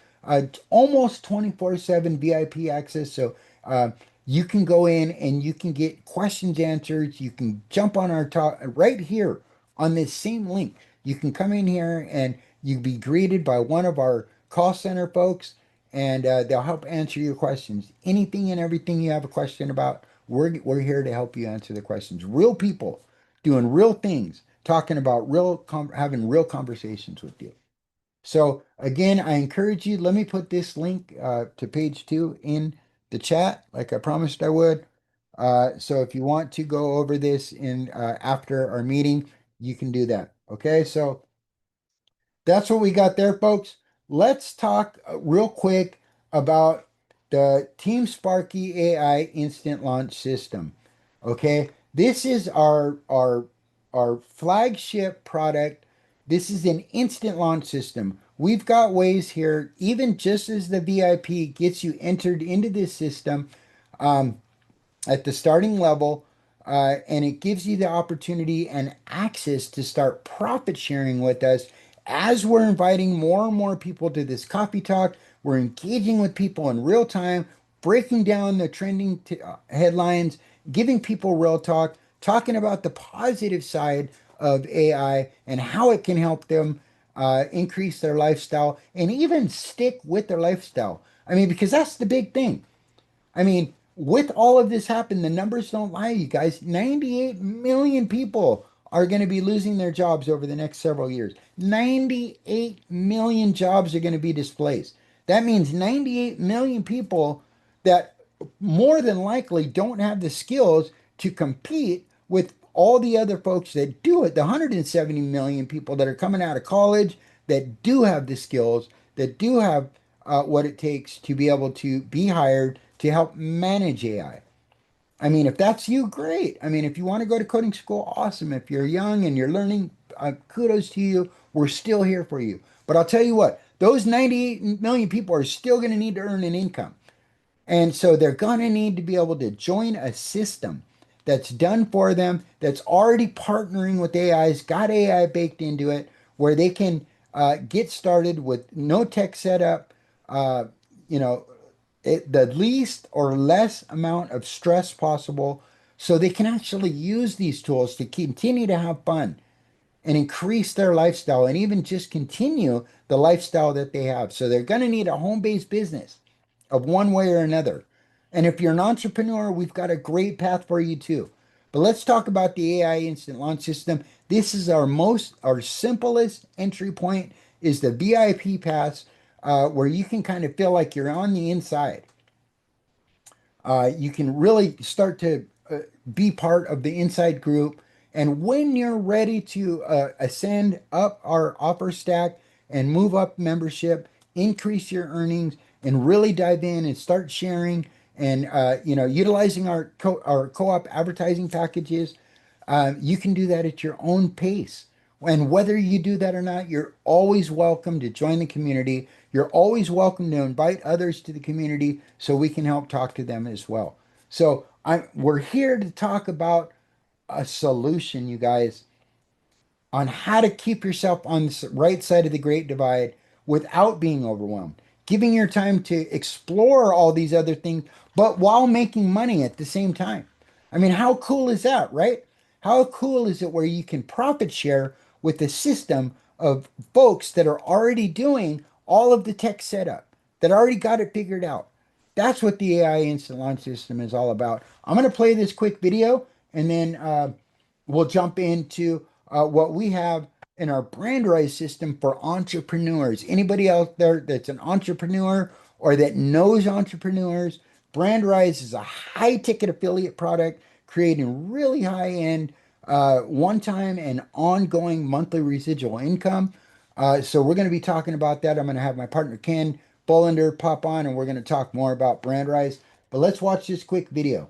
almost 24/7 VIP access. So uh, you can go in and you can get questions answered. You can jump on our talk right here on this same link. You can come in here and you be greeted by one of our call center folks, and they'll help answer your questions. Anything and everything you have a question about, we're here to help you answer the questions. Real people doing real things, talking about having real conversations with you. So again, I encourage you, let me put this link to page 2 in the chat, like I promised I would. So if you want to go over this in after our meeting, you can do that. Okay, so that's what we got there, folks. Let's talk real quick about the Team Sparky AI instant launch system. Okay, this is our flagship product. This is an instant launch system. We've got ways here, even just as the VIP gets you entered into this system. Um, at the starting level, and it gives you the opportunity and access to start profit sharing with us as we're inviting more and more people to this coffee talk. We're engaging with people in real time, breaking down the trending headlines, giving people real talk, talking about the positive side of AI and how it can help them increase their lifestyle and even stick with their lifestyle. I mean, because that's the big thing. I mean, with all of this happen, the numbers don't lie, you guys. 98 million people are going to be losing their jobs over the next several years. 98 million jobs are going to be displaced. That means 98 million people that more than likely don't have the skills to compete with all the other folks that do it. The 170 million people that are coming out of college that do have the skills, that do have what it takes to be able to be hired to help manage AI. I mean, if that's you, great. I mean, if you want to go to coding school, awesome. If you're young and you're learning, kudos to you. We're still here for you. But I'll tell you what, those 98 million people are still going to need to earn an income. And so they're going to need to be able to join a system that's done for them, that's already partnering with AIs, got AI baked into it, where they can get started with no tech setup, uh, you know, the least or less amount of stress possible, so they can actually use these tools to continue to have fun and increase their lifestyle and even just continue the lifestyle that they have. So they're going to need a home-based business of one way or another. And if you're an entrepreneur, we've got a great path for you too. But let's talk about the AI instant launch system. This is our simplest entry point is the VIP pass, where you can kind of feel like you're on the inside. You can really start to be part of the inside group. And when you're ready to ascend up our offer stack and move up membership, increase your earnings, and really dive in and start sharing and utilizing our co-op advertising packages, you can do that at your own pace. And whether you do that or not, you're always welcome to join the community. You're always welcome to invite others to the community so we can help talk to them as well. So we're here to talk about a solution, you guys, on how to keep yourself on the right side of the Great Divide without being overwhelmed, giving your time to explore all these other things, but while making money at the same time. I mean, how cool is that, right? How cool is it where you can profit share with a system of folks that are already doing all of the tech setup, that already got it figured out? That's what the AI instant launch system is all about. I'm going to play this quick video and then we'll jump into what we have in our brand rise system for entrepreneurs. Anybody out there that's an entrepreneur or that knows entrepreneurs, brand rise is a high ticket affiliate product creating really high end, one time and ongoing monthly residual income. So we're going to be talking about that. I'm going to have my partner Ken Bollender pop on and we're going to talk more about brand rise. But let's watch this quick video.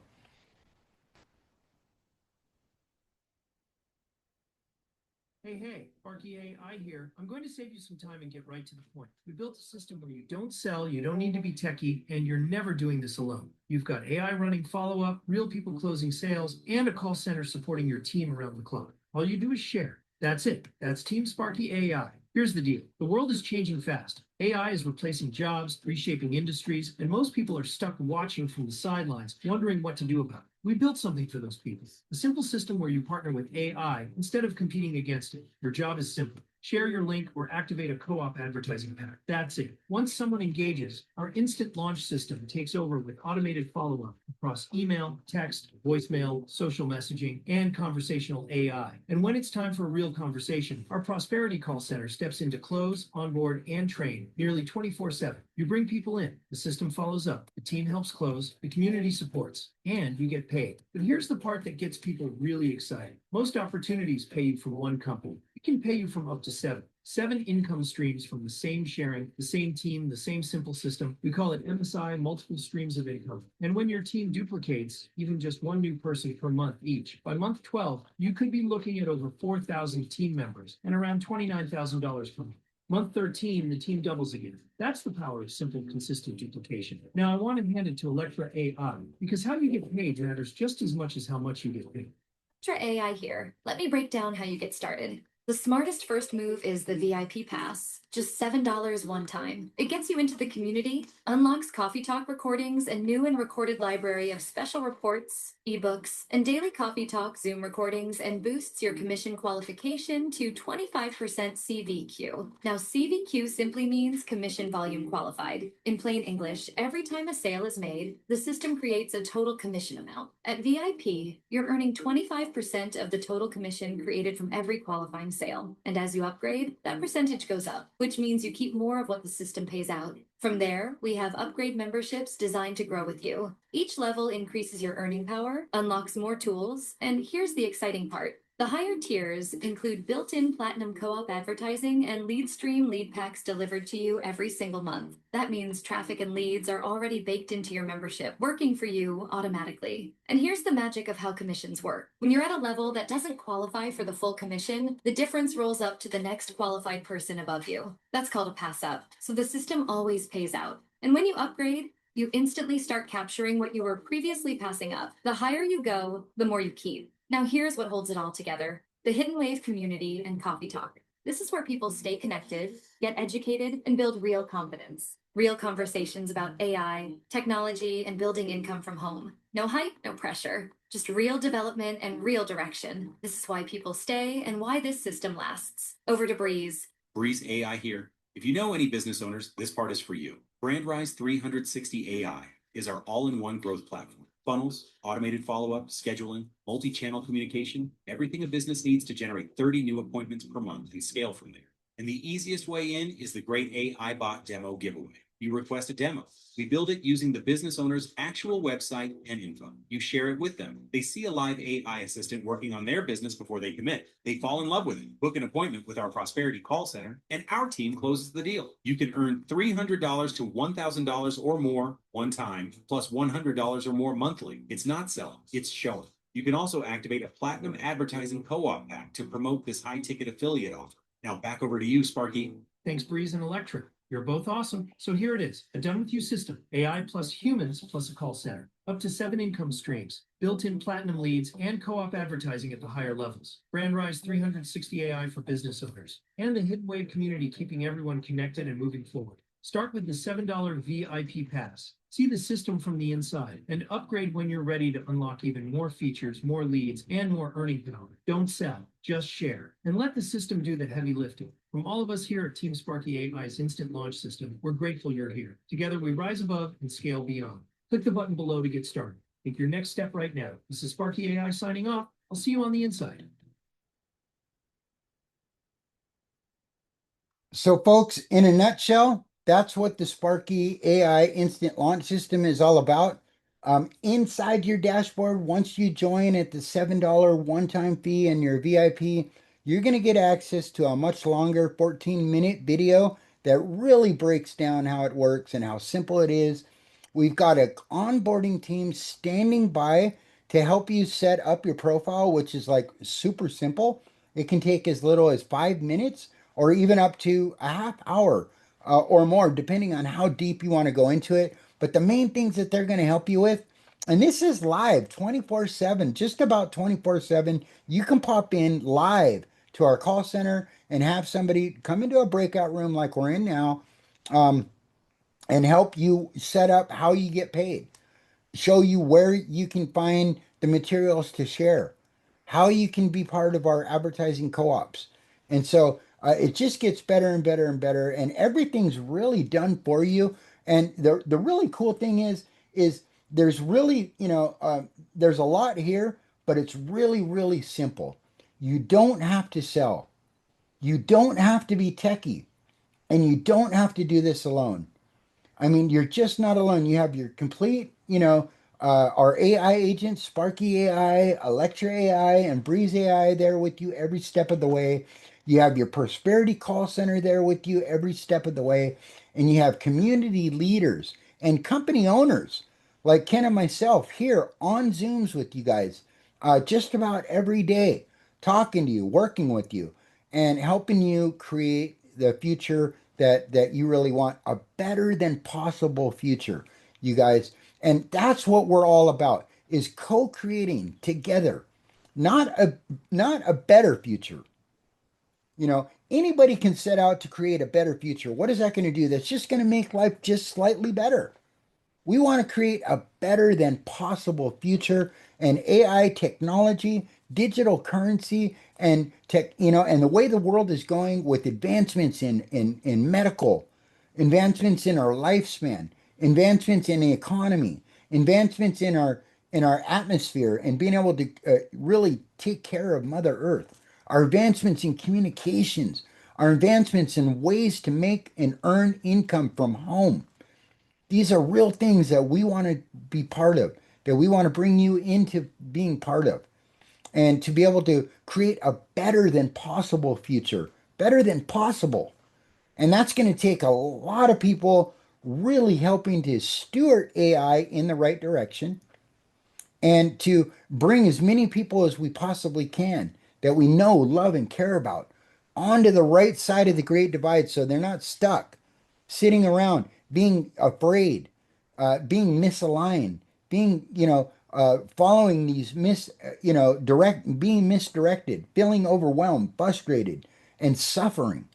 Hey, Sparky AI here. I'm going to save you some time and get right to the point. We built a system where you don't sell, you don't need to be techie, and you're never doing this alone. You've got AI running follow-up, real people closing sales, and a call center supporting your team around the clock. All you do is share. That's it. That's Team Sparky AI. Here's the deal. The world is changing fast. AI is replacing jobs, reshaping industries, and most people are stuck watching from the sidelines, wondering what to do about it. We built something for those people. A simple system where you partner with AI instead of competing against it. Your job is simple. Share your link or activate a co-op advertising pack. That's it. Once someone engages, our instant launch system takes over with automated follow-up across email, text, voicemail, social messaging, and conversational AI. And when it's time for a real conversation, our prosperity call center steps in to close, onboard, and train nearly 24/7. You bring people in, the system follows up, the team helps close, the community supports, and you get paid. But here's the part that gets people really excited. Most opportunities pay you from one company. It can pay you from up to seven. Seven income streams from the same sharing, the same team, the same simple system. We call it MSI, multiple streams of income. And when your team duplicates, even just one new person per month each, by month 12, you could be looking at over 4,000 team members and around $29,000 per month. Month 13, the team doubles again. That's the power of simple, consistent duplication. Now, I want to hand it to Electra AI because how you get paid matters just as much as how much you get paid. Extra AI here. Let me break down how you get started. The smartest first move is the VIP pass, just $7 one time. It gets you into the community, unlocks coffee talk recordings, and new and recorded library of special reports, ebooks, and daily coffee talk Zoom recordings, and boosts your commission qualification to 25% CVQ. Now, CVQ simply means commission volume qualified. In plain English, every time a sale is made, the system creates a total commission amount. At VIP, you're earning 25% of the total commission created from every qualifying sale. And as you upgrade, that percentage goes up, which means you keep more of what the system pays out. From there, we have upgrade memberships designed to grow with you. Each level increases your earning power, unlocks more tools, and here's the exciting part. The higher tiers include built-in platinum co-op advertising and lead stream lead packs delivered to you every single month. That means traffic and leads are already baked into your membership, working for you automatically. And here's the magic of how commissions work. When you're at a level that doesn't qualify for the full commission, the difference rolls up to the next qualified person above you. That's called a pass up. So the system always pays out. And when you upgrade, you instantly start capturing what you were previously passing up. The higher you go, the more you keep. Now here's what holds it all together: the Hidden Wave community and Coffee Talk. This is where people stay connected, get educated, and build real confidence. Real conversations about AI, technology, and building income from home. No hype, no pressure. Just real development and real direction. This is why people stay and why this system lasts. Over to Breeze. Breeze AI here. If you know any business owners, this part is for you. BrandRise 360 AI is our all-in-one growth platform. Funnels, automated follow-up, scheduling, multi-channel communication, everything a business needs to generate 30 new appointments per month and scale from there. And the easiest way in is the great AI bot demo giveaway. You request a demo. We build it using the business owner's actual website and info. You share it with them. They see a live AI assistant working on their business before they commit. They fall in love with it, book an appointment with our prosperity call center, and our team closes the deal. You can earn $300 to $1,000 or more one time, plus $100 or more monthly. It's not selling, it's showing. You can also activate a platinum advertising co-op pack to promote this high-ticket affiliate offer. Now back over to you, Sparky. Thanks, Breeze and Electra. You're both awesome. So here it is, a done-with-you system. AI plus humans plus a call center. Up to 7 income streams, built-in platinum leads, and co-op advertising at the higher levels. BrandRise 360 AI for business owners. And the Hidden Wave community keeping everyone connected and moving forward. Start with the $7 VIP pass. See the system from the inside and upgrade when you're ready to unlock even more features, more leads, and more earning power. Don't sell, just share. And let the system do the heavy lifting. From all of us here at Team Sparky AI's Instant Launch System, we're grateful you're here. Together we rise above and scale beyond. Click the button below to get started. Take your next step right now. This is Sparky AI signing off. I'll see you on the inside. So, folks, in a nutshell, that's what the Sparky AI Instant Launch System is all about. Inside your dashboard, once you join at the $7 one-time fee and your VIP, you're going to get access to a much longer 14-minute video that really breaks down how it works and how simple it is. We've got an onboarding team standing by to help you set up your profile, which is like super simple. It can take as little as 5 minutes or even up to a half hour or more, depending on how deep you want to go into it. But the main things that they're going to help you with, and this is live 24/7, just about 24/7. You can pop in live to our call center and have somebody come into a breakout room like we're in now, um, and help you set up how you get paid, show you where you can find the materials to share, how you can be part of our advertising co-ops. And so It just gets better and better and better, and everything's really done for you. And the really cool thing is there's really, there's a lot here, but it's really, really simple. You don't have to sell. You don't have to be techie, and you don't have to do this alone. I mean, you're just not alone. You have your complete, our AI agents, Sparky AI, Electra AI, and Breeze AI there with you every step of the way. You have your Prosperity Call Center there with you every step of the way. And you have community leaders and company owners like Ken and myself here on Zooms with you guys just about every day, talking to you, working with you, and helping you create the future that you really want, a better than possible future, you guys. And that's what we're all about, is co-creating together, not a better future. Anybody can set out to create a better future. What is that going to do? That's just going to make life just slightly better. We want to create a better than possible future, and AI technology, digital currency, and and the way the world is going with advancements in medical, advancements in our lifespan, advancements in the economy, advancements in our atmosphere, and being able to really take care of Mother Earth, our advancements in communications, our advancements in ways to make and earn income from home. These are real things that we want to be part of, that we want to bring you into being part of, and to be able to create a better than possible future, better than possible. And that's going to take a lot of people really helping to steward AI in the right direction, and to bring as many people as we possibly can that we know, love, and care about onto the right side of the Great Divide, so they're not stuck sitting around being afraid, being misaligned, being, following these being misdirected, feeling overwhelmed, frustrated, and suffering.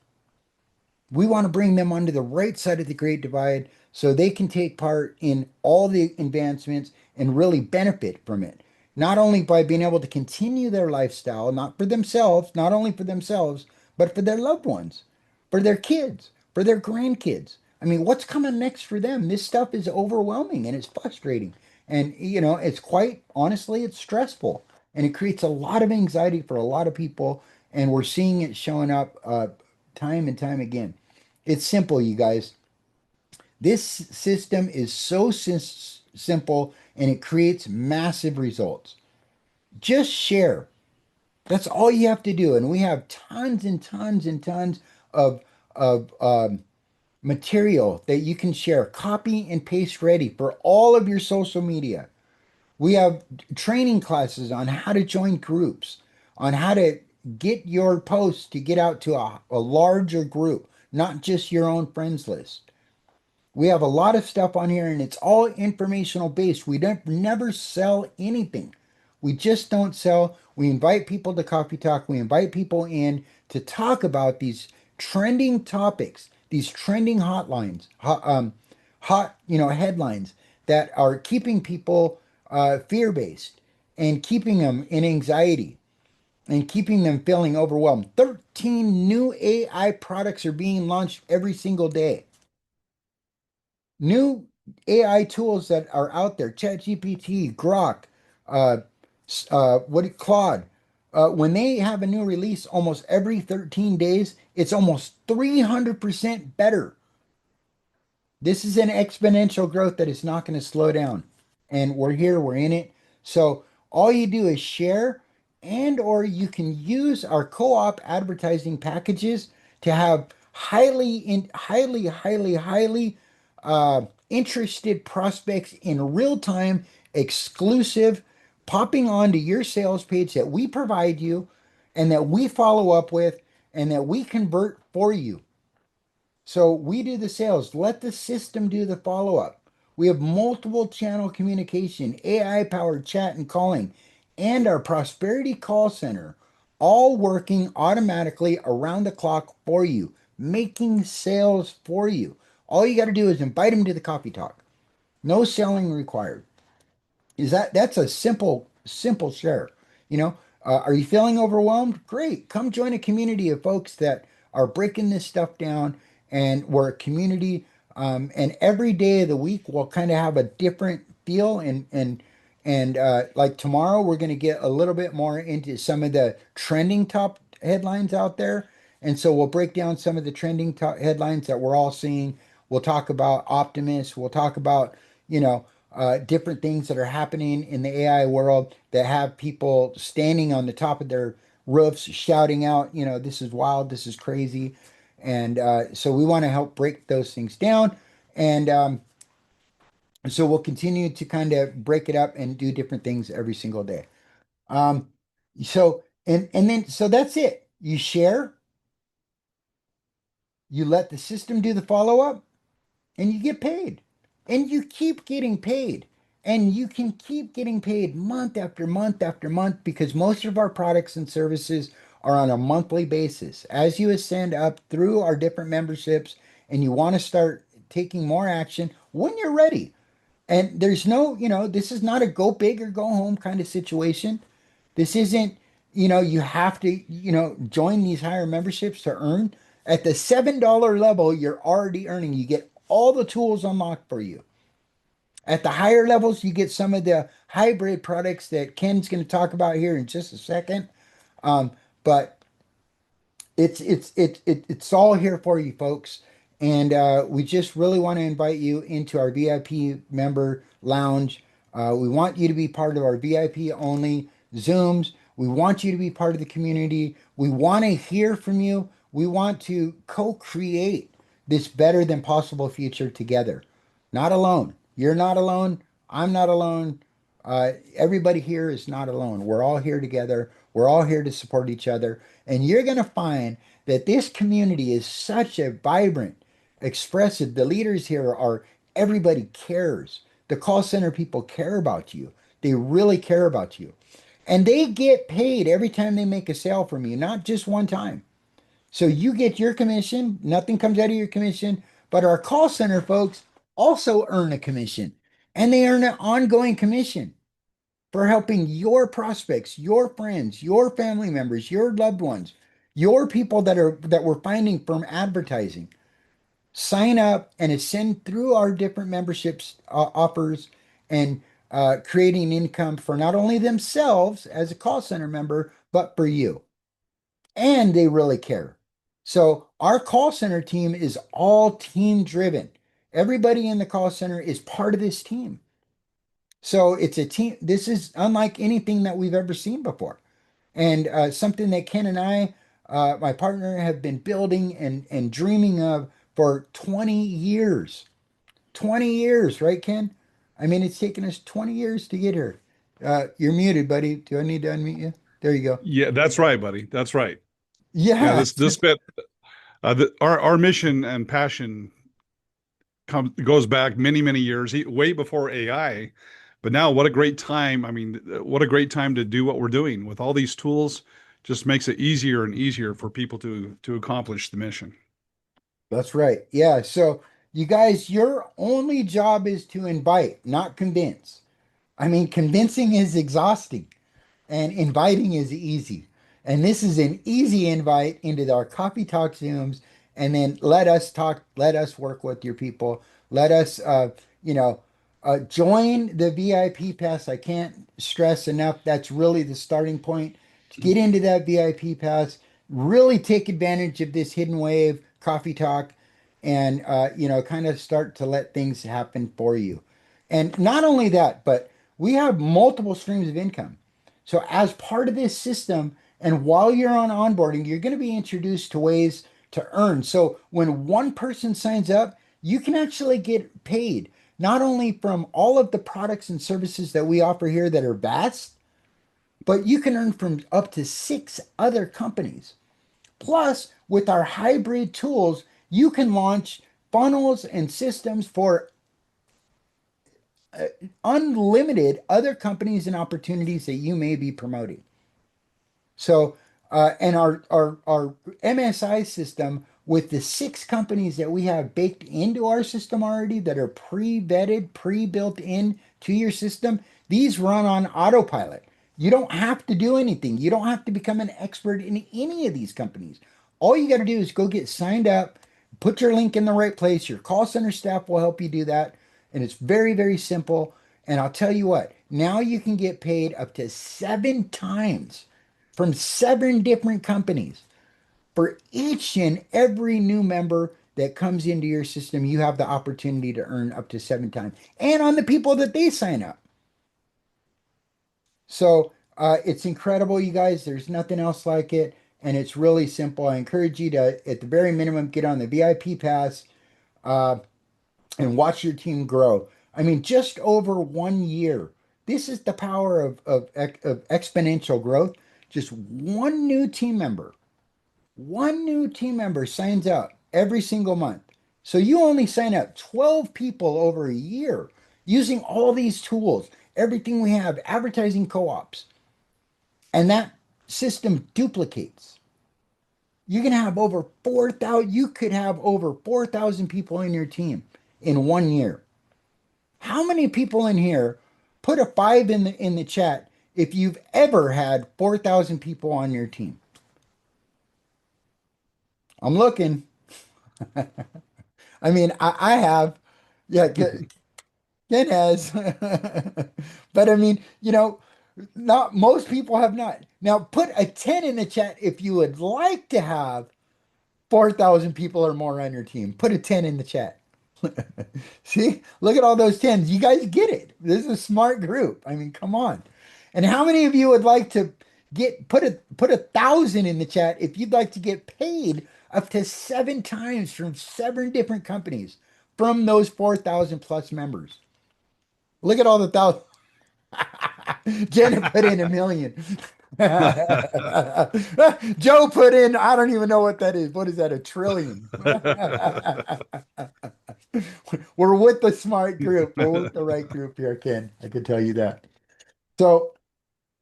We want to bring them onto the right side of the Great Divide so they can take part in all the advancements and really benefit from it. Not only by being able to continue their lifestyle, not for themselves, not only for themselves, but for their loved ones, for their kids, for their grandkids. I mean, what's coming next for them? This stuff is overwhelming and it's frustrating. And, it's quite honestly, it's stressful, and it creates a lot of anxiety for a lot of people. And we're seeing it showing up time and time again. It's simple, you guys. This system is so simple, and it creates massive results. Just share. That's all you have to do. And we have tons and tons and tons of material that you can share. Copy and paste ready for all of your social media. We have training classes on how to join groups, on how to get your posts to get out to a larger group, not just your own friends list. We have a lot of stuff on here, and it's all informational based. We don't never sell anything. We just don't sell. We invite people to Coffee Talk. We invite people in to talk about these trending topics, these trending hotlines, headlines that are keeping people fear-based, and keeping them in anxiety, and keeping them feeling overwhelmed. 13 new AI products are being launched every single day. New AI tools that are out there, ChatGPT, Grok, uh, Claude. When they have a new release almost every 13 days, it's almost 300% better. This is an exponential growth that is not going to slow down. And we're here, we're in it. So all you do is share, and or you can use our co-op advertising packages to have highly interested prospects in real time, exclusive, popping onto your sales page that we provide you, and that we follow up with, and that we convert for you. So we do the sales. Let the system do the follow up. We have multiple channel communication, AI powered chat and calling, and our prosperity call center, all working automatically around the clock for you, making sales for you. All you got to do is invite them to the coffee talk. No selling required. That's a simple share. Are you feeling overwhelmed? Great. Come join a community of folks that are breaking this stuff down, and we're a community. And every day of the week we'll kind of have a different feel, and like tomorrow we're going to get a little bit more into some of the trending top headlines out there. And so we'll break down some of the trending top headlines that we're all seeing. We'll talk about Optimus. We'll talk about, you know, different things that are happening in the AI world that have people standing on the top of their roofs shouting out, you know, this is wild, this is crazy. And so we want to help break those things down. And so we'll continue to kind of break it up and do different things every single day. Um, and then so that's it. You share, you let the system do the follow-up, and you get paid. And you keep getting paid. And you can keep getting paid month after month after month because most of our products and services are on a monthly basis. As you ascend up through our different memberships and you want to start taking more action when you're ready. And there's no, you know, this is not a go big or go home kind of situation. This isn't, you know, you have to, you know, join these higher memberships to earn. At the $7 level, you're already earning. You get all the tools unlocked for you. At the higher levels, you get some of the hybrid products that Ken's going to talk about here in just a second. But it's all here for you folks, and we just really want to invite you into our VIP member lounge. We want you to be part of our VIP only Zooms. We want you to be part of the community. We want to hear from you. We want to co-create this better than possible future together, not alone. You're not alone. I'm not alone. Everybody here is not alone. We're all here together. We're all here to support each other. And you're going to find that this community is such a vibrant, expressive. The leaders here are, everybody cares. The call center people care about you. They really care about you. And they get paid every time they make a sale from you, not just one time. So you get your commission, nothing comes out of your commission, but our call center folks also earn a commission, and they earn an ongoing commission for helping your prospects, your friends, your family members, your loved ones, your people that we're finding from advertising. Sign up and ascend through our different memberships offers and creating income for not only themselves as a call center member, but for you. And they really care. So our call center team is all team driven. Everybody in the call center is part of this team. So it's a team. This is unlike anything that we've ever seen before, and something that Ken and I, my partner, have been building and dreaming of for 20 years. 20 years, right, Ken? I mean, it's taken us 20 years to get here. You're muted, buddy. Do I need to unmute you? There you go. Yeah, that's right, buddy. That's right. Yeah, Yeah, this bit, our mission and passion goes back many years, way before AI. But now, what a great time! I mean, what a great time to do what we're doing with all these tools. Just makes it easier and easier for people to accomplish the mission. that's right. Yeah. So you guys, your only job is to invite, not convince. I mean, convincing is exhausting. And inviting is easy. And this is an easy invite into our coffee talk Zooms. And then let us talk, let us work with your people. Let us, you know, join the VIP pass. I can't stress enough. That's really the starting point to get into that VIP pass. Really take advantage of this hidden wave coffee talk and, you know, kind of start to let things happen for you. And not only that, but we have multiple streams of income. So as part of this system, and while you're on onboarding, you're going to be introduced to ways to earn. So when one person signs up, you can actually get paid not only from all of the products and services that we offer here that are vast, but you can earn from up to 6 other companies. Plus, with our hybrid tools, you can launch funnels and systems for unlimited other companies and opportunities that you may be promoting. So, and our MSI system with the 6 companies that we have baked into our system already that are pre-vetted, pre-built in to your system, these run on autopilot. You don't have to do anything. You don't have to become an expert in any of these companies. All you got to do is go get signed up, put your link in the right place. Your call center staff will help you do that. And it's very, very simple. And I'll tell you what, now you can get paid up to 7 times from 7 different companies. For each and every new member that comes into your system, you have the opportunity to earn up to 7 times. And on the people that they sign up. So it's incredible, you guys. There's nothing else like it. And it's really simple. I encourage you to, at the very minimum, get on the VIP pass uh, and watch your team grow. I mean, just over 1 year. This is the power of exponential growth. Just one new team member signs up every single month. So you only sign up 12 people over a year using all these tools, everything we have, advertising co-ops, and that system duplicates. You can have over 4,000, you could have over 4,000 people in your team in 1 year. How many people in here put a five in the chat if you've ever had 4,000 people on your team? I'm looking. I mean, I have, yeah, Ken has, but I mean, not most people have not. Now, put a 10 in the chat if you would like to have 4,000 people or more on your team. Put a 10 in the chat. See, look at all those tens. You guys get it. This is a smart group. I mean, come on. And how many of you would like to put 1,000 in the chat if you'd like to get paid up to 7 times from 7 different companies from those 4,000 plus members? Look at all the thousand. Jenna put in 1 million. Joe put in, I don't even know what that is. What is that? A trillion. We're with the smart group. We're with the right group here, Ken. I can tell you that. So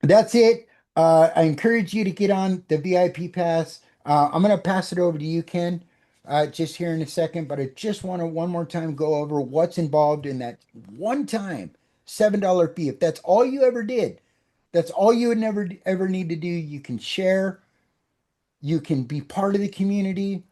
that's it. I encourage you to get on the VIP pass. I'm going to pass it over to you, Ken, just here in a second. But I just want to one more time go over what's involved in that one time $7 fee. If that's all you ever did, that's all you would never ever need to do. You can share, you can be part of the community.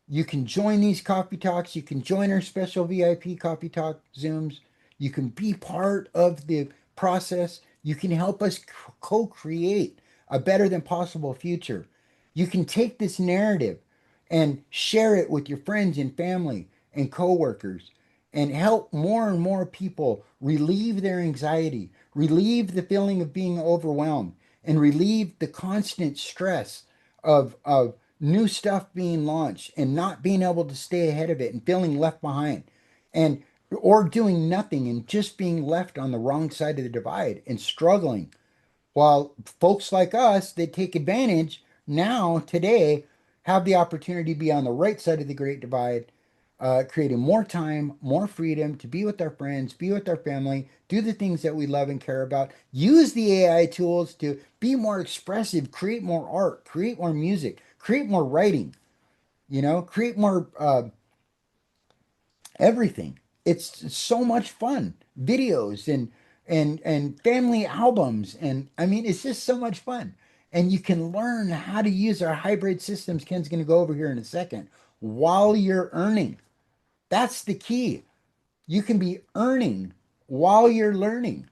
You can join these coffee talks. You can join our special VIP coffee talk Zooms. You can be part of the process. You can help us co-create a better than possible future. You can take this narrative and share it with your friends and family and coworkers and help more and more people relieve their anxiety, relieve the feeling of being overwhelmed, and relieve the constant stress of new stuff being launched and not being able to stay ahead of it and feeling left behind and or doing nothing and just being left on the wrong side of the divide and struggling while folks like us that take advantage now today have the opportunity to be on the right side of the great divide, creating more time, more freedom to be with our friends, be with our family, do the things that we love and care about, use the AI tools to be more expressive, create more art, create more music, create more writing, create more everything. It's so much fun. Videos and family albums, and I mean it's just so much fun. And you can learn how to use our hybrid systems. Ken's going to go over here in a second while you're earning. That's the key. You can be earning while you're learning.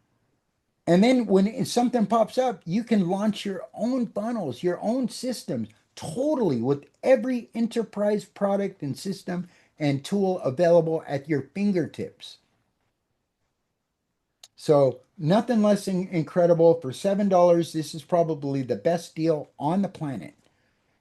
And then when something pops up, you can launch your own funnels, your own systems totally with every enterprise product and system and tool available at your fingertips. So nothing less than incredible. For $7, this is probably the best deal on the planet.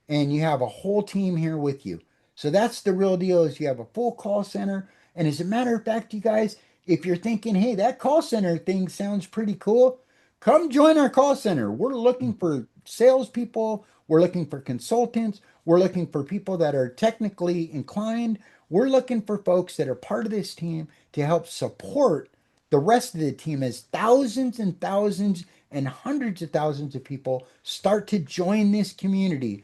And you have a whole team here with you. So that's the real deal is you have a full call center. And as a matter of fact, you guys, if you're thinking, hey, that call center thing sounds pretty cool, come join our call center. We're looking for salespeople. We're looking for consultants. We're looking for people that are technically inclined. We're looking for folks that are part of this team to help support the rest of the team as thousands and thousands and hundreds of thousands of people start to join this community,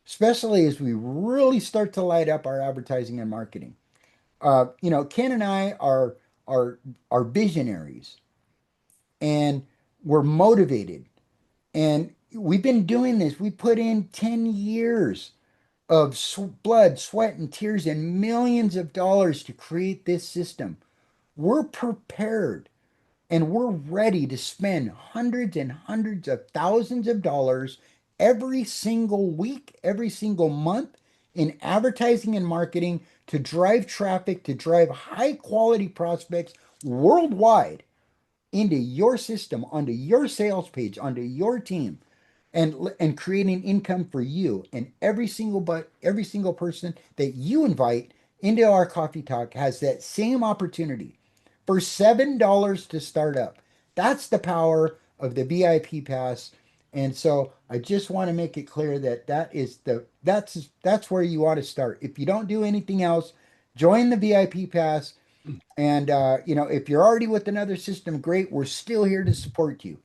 especially as we really start to light up our advertising and marketing. Ken and I are visionaries and we're motivated. And we've been doing this. We put in 10 years of blood, sweat, and tears and millions of dollars to create this system. We're prepared and we're ready to spend hundreds and hundreds of thousands of dollars every single week, every single month in advertising and marketing to drive traffic, to drive high quality prospects worldwide into your system, onto your sales page, onto your team, and creating income for you and every single person that you invite into our coffee talk has that same opportunity for $7 to start up. That's the power of the VIP pass. And so I just want to make it clear that that's where you ought to start. If you don't do anything else, join the VIP pass. And if you're already with another system, great. We're still here to support you.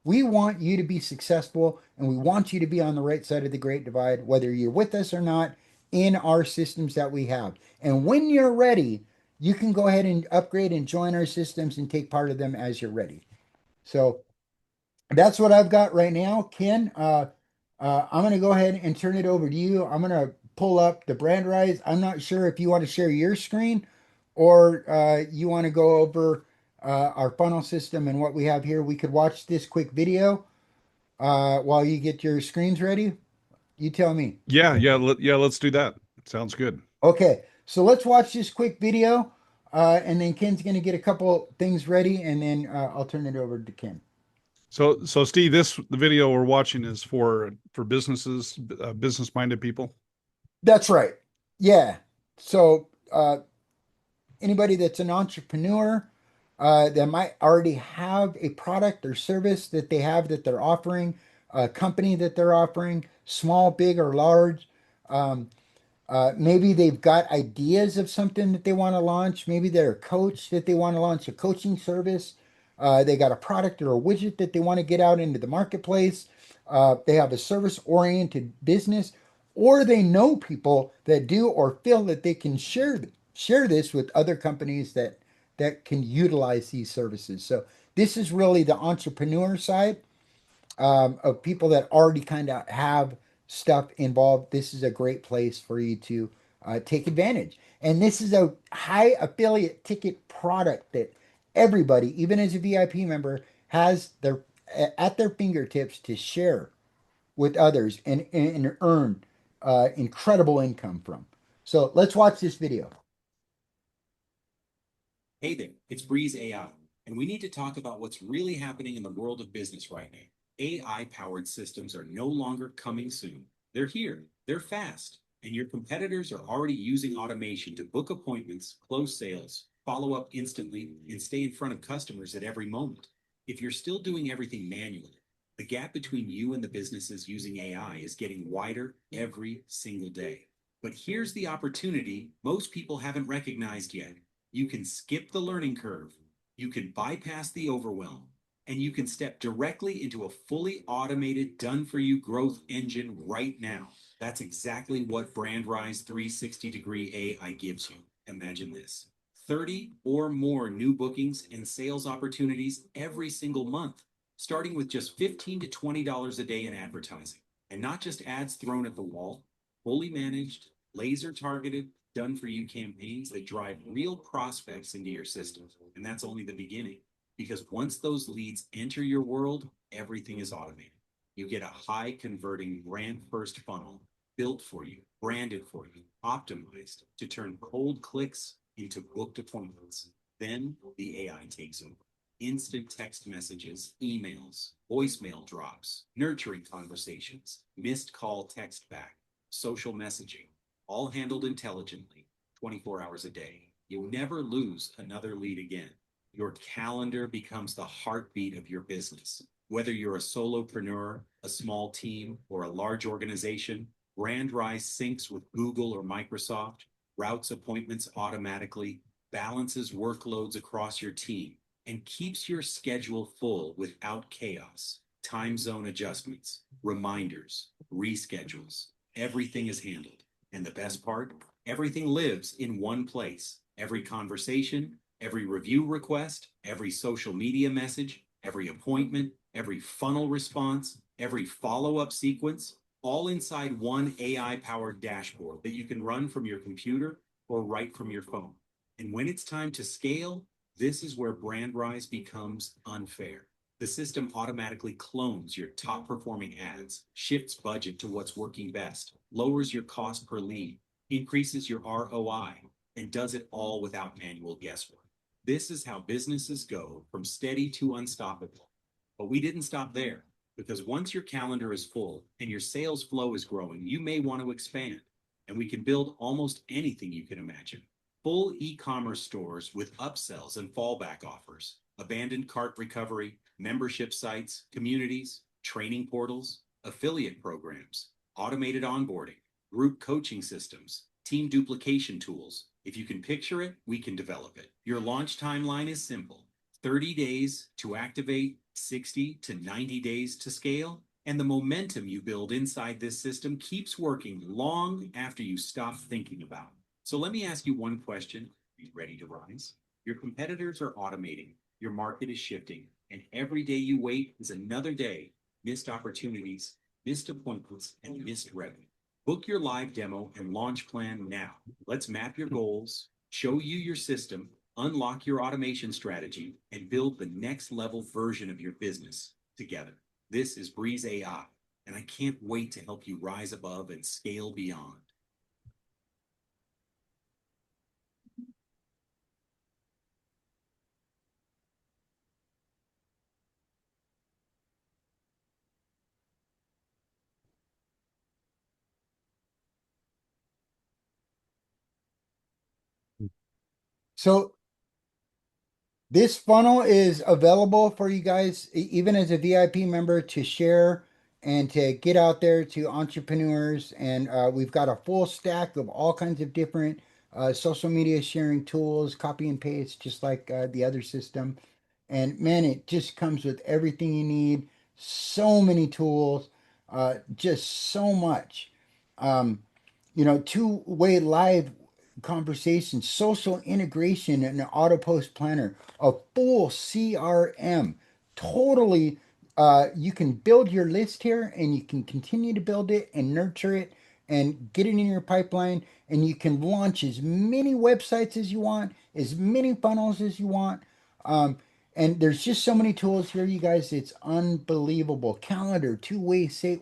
We want you to be successful and we want you to be on the right side of the Great Divide, whether you're with us or not, in our systems that we have. And when you're ready, you can go ahead and upgrade and join our systems and take part of them as you're ready. So that's what I've got right now. Ken, I'm going to go ahead and turn it over to you. I'm going to pull up the brand rise. I'm not sure if you want to share your screen or you want to go over our funnel system and what we have here. We could watch this quick video while you get your screens ready. You tell me. Yeah, let's do that. Sounds good. Okay, so let's watch this quick video, and then Ken's going to get a couple things ready, and then I'll turn it over to Ken. So Steve, the video we're watching is for businesses, business-minded people. That's right. Yeah. So anybody that's an entrepreneur that might already have a product or service that they have that they're offering, a company that they're offering, small, big, or large. Um, Maybe they've got ideas of something that they want to launch. Maybe they're a coach that they want to launch a coaching service. They got a product or a widget that they want to get out into the marketplace. They have a service-oriented business, or they know people that do, or feel that they can share this with other companies that can utilize these services. So this is really the entrepreneur side of people that already kind of have stuff involved. This is a great place for you to take advantage. And this is a high affiliate ticket product that everybody, even as a VIP member, has their at their fingertips to share with others and earn incredible income from. So let's watch this video. Hey there, it's Breeze AI, and we need to talk about what's really happening in the world of business right now. AI-powered systems are no longer coming soon. They're here, they're fast, and your competitors are already using automation to book appointments, close sales, follow up instantly, and stay in front of customers at every moment. If you're still doing everything manually, the gap between you and the businesses using AI is getting wider every single day. But here's the opportunity most people haven't recognized yet. You can skip the learning curve, you can bypass the overwhelm, and you can step directly into a fully automated, done-for-you growth engine right now. That's exactly what BrandRise 360-degree AI gives you. Imagine this: 30 or more new bookings and sales opportunities every single month, starting with just $15 to $20 a day in advertising. And not just ads thrown at the wall, fully managed, laser targeted, done for you campaigns that drive real prospects into your system. And that's only the beginning, because once those leads enter your world, everything is automated. You get a high converting brand first funnel built for you, branded for you, optimized to turn cold clicks into booked appointments. Then the AI takes over. Instant text messages, emails, voicemail drops, nurturing conversations, missed call text back, social messaging, all handled intelligently, 24 hours a day. You'll never lose another lead again. Your calendar becomes the heartbeat of your business. Whether you're a solopreneur, a small team, or a large organization, BrandRise syncs with Google or Microsoft, routes appointments automatically, balances workloads across your team, and keeps your schedule full without chaos. Time zone adjustments, reminders, reschedules, everything is handled. And the best part, everything lives in one place. Every conversation, every review request, every social media message, every appointment, every funnel response, every follow-up sequence, all inside one AI-powered dashboard that you can run from your computer or right from your phone. And when it's time to scale, this is where BrandRise becomes unfair. The system automatically clones your top performing ads, shifts budget to what's working best, lowers your cost per lead, increases your ROI, and does it all without manual guesswork. This is how businesses go from steady to unstoppable. But we didn't stop there, because once your calendar is full and your sales flow is growing, you may want to expand. And we can build almost anything you can imagine. Full e-commerce stores with upsells and fallback offers, abandoned cart recovery, membership sites, communities, training portals, affiliate programs, automated onboarding, group coaching systems, team duplication tools. If you can picture it, we can develop it. Your launch timeline is simple: 30 days to activate, 60 to 90 days to scale. And the momentum you build inside this system keeps working long after you stop thinking about it. So let me ask you one question. Are you ready to rise? Your competitors are automating, your market is shifting, and every day you wait is another day. Missed opportunities, missed appointments, and missed revenue. Book your live demo and launch plan now. Let's map your goals, show you your system, unlock your automation strategy, and build the next level version of your business together. This is Breeze AI, and I can't wait to help you rise above and scale beyond. So this funnel is available for you guys, even as a VIP member, to share and to get out there to entrepreneurs. And we've got a full stack of all kinds of different social media sharing tools, copy and paste, just like the other system. And man, it just comes with everything you need. So many tools, just so much. Um, two-way live conversation, social integration, and an auto post planner, a full CRM. Totally, you can build your list here and you can continue to build it and nurture it and get it in your pipeline. And you can launch as many websites as you want, as many funnels as you want. Um, and there's just so many tools here, you guys. It's unbelievable. Calendar, two-way sync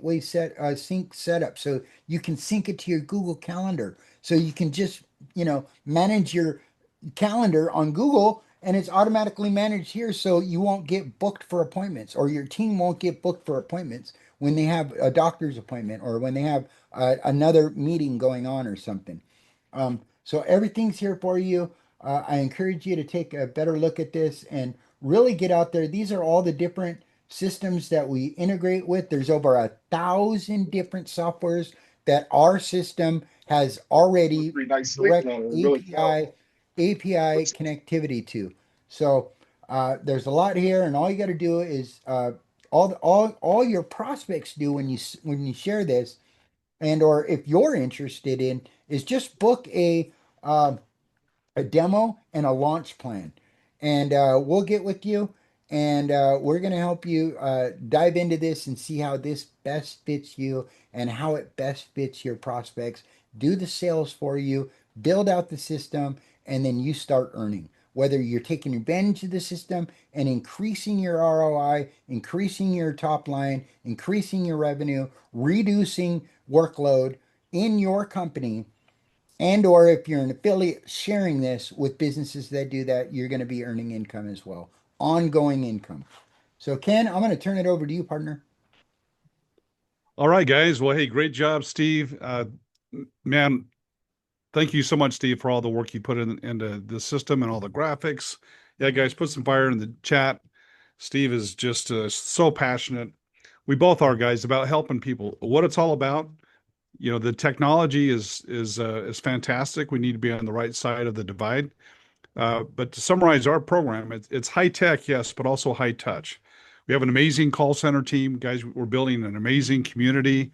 setup. So you can sync it to your Google Calendar. So you can just, manage your calendar on Google and it's automatically managed here. So you won't get booked for appointments, or your team won't get booked for appointments when they have a doctor's appointment or when they have another meeting going on or something. So everything's here for you. I encourage you to take a better look at this and really get out there. These are all the different systems that we integrate with. There's over 1,000 different softwares that our system has already direct API connectivity to. So there's a lot here, and all you got to do is all your prospects do when you share this, and or if you're interested in, is just book a demo and a launch plan. And we'll get with you and we're going to help you dive into this and see how this best fits you and how it best fits your prospects. Do the sales for you, build out the system, and then you start earning. Whether you're taking advantage of the system and increasing your ROI, increasing your top line, increasing your revenue, reducing workload in your company, and or if you're an affiliate sharing this with businesses that do that, you're going to be earning income as well, ongoing income. So Ken, I'm going to turn it over to you, partner. All right, guys. Well, hey, great job, Steve. Man, thank you so much, Steve, for all the work you put into the system and all the graphics. Yeah, guys, put some fire in the chat. Steve is just so passionate. We both are, guys, about helping people. What it's all about. The technology is fantastic. We need to be on the right side of the divide. But to summarize our program, it's high tech, yes, but also high touch. We have an amazing call center team, guys. We're building an amazing community.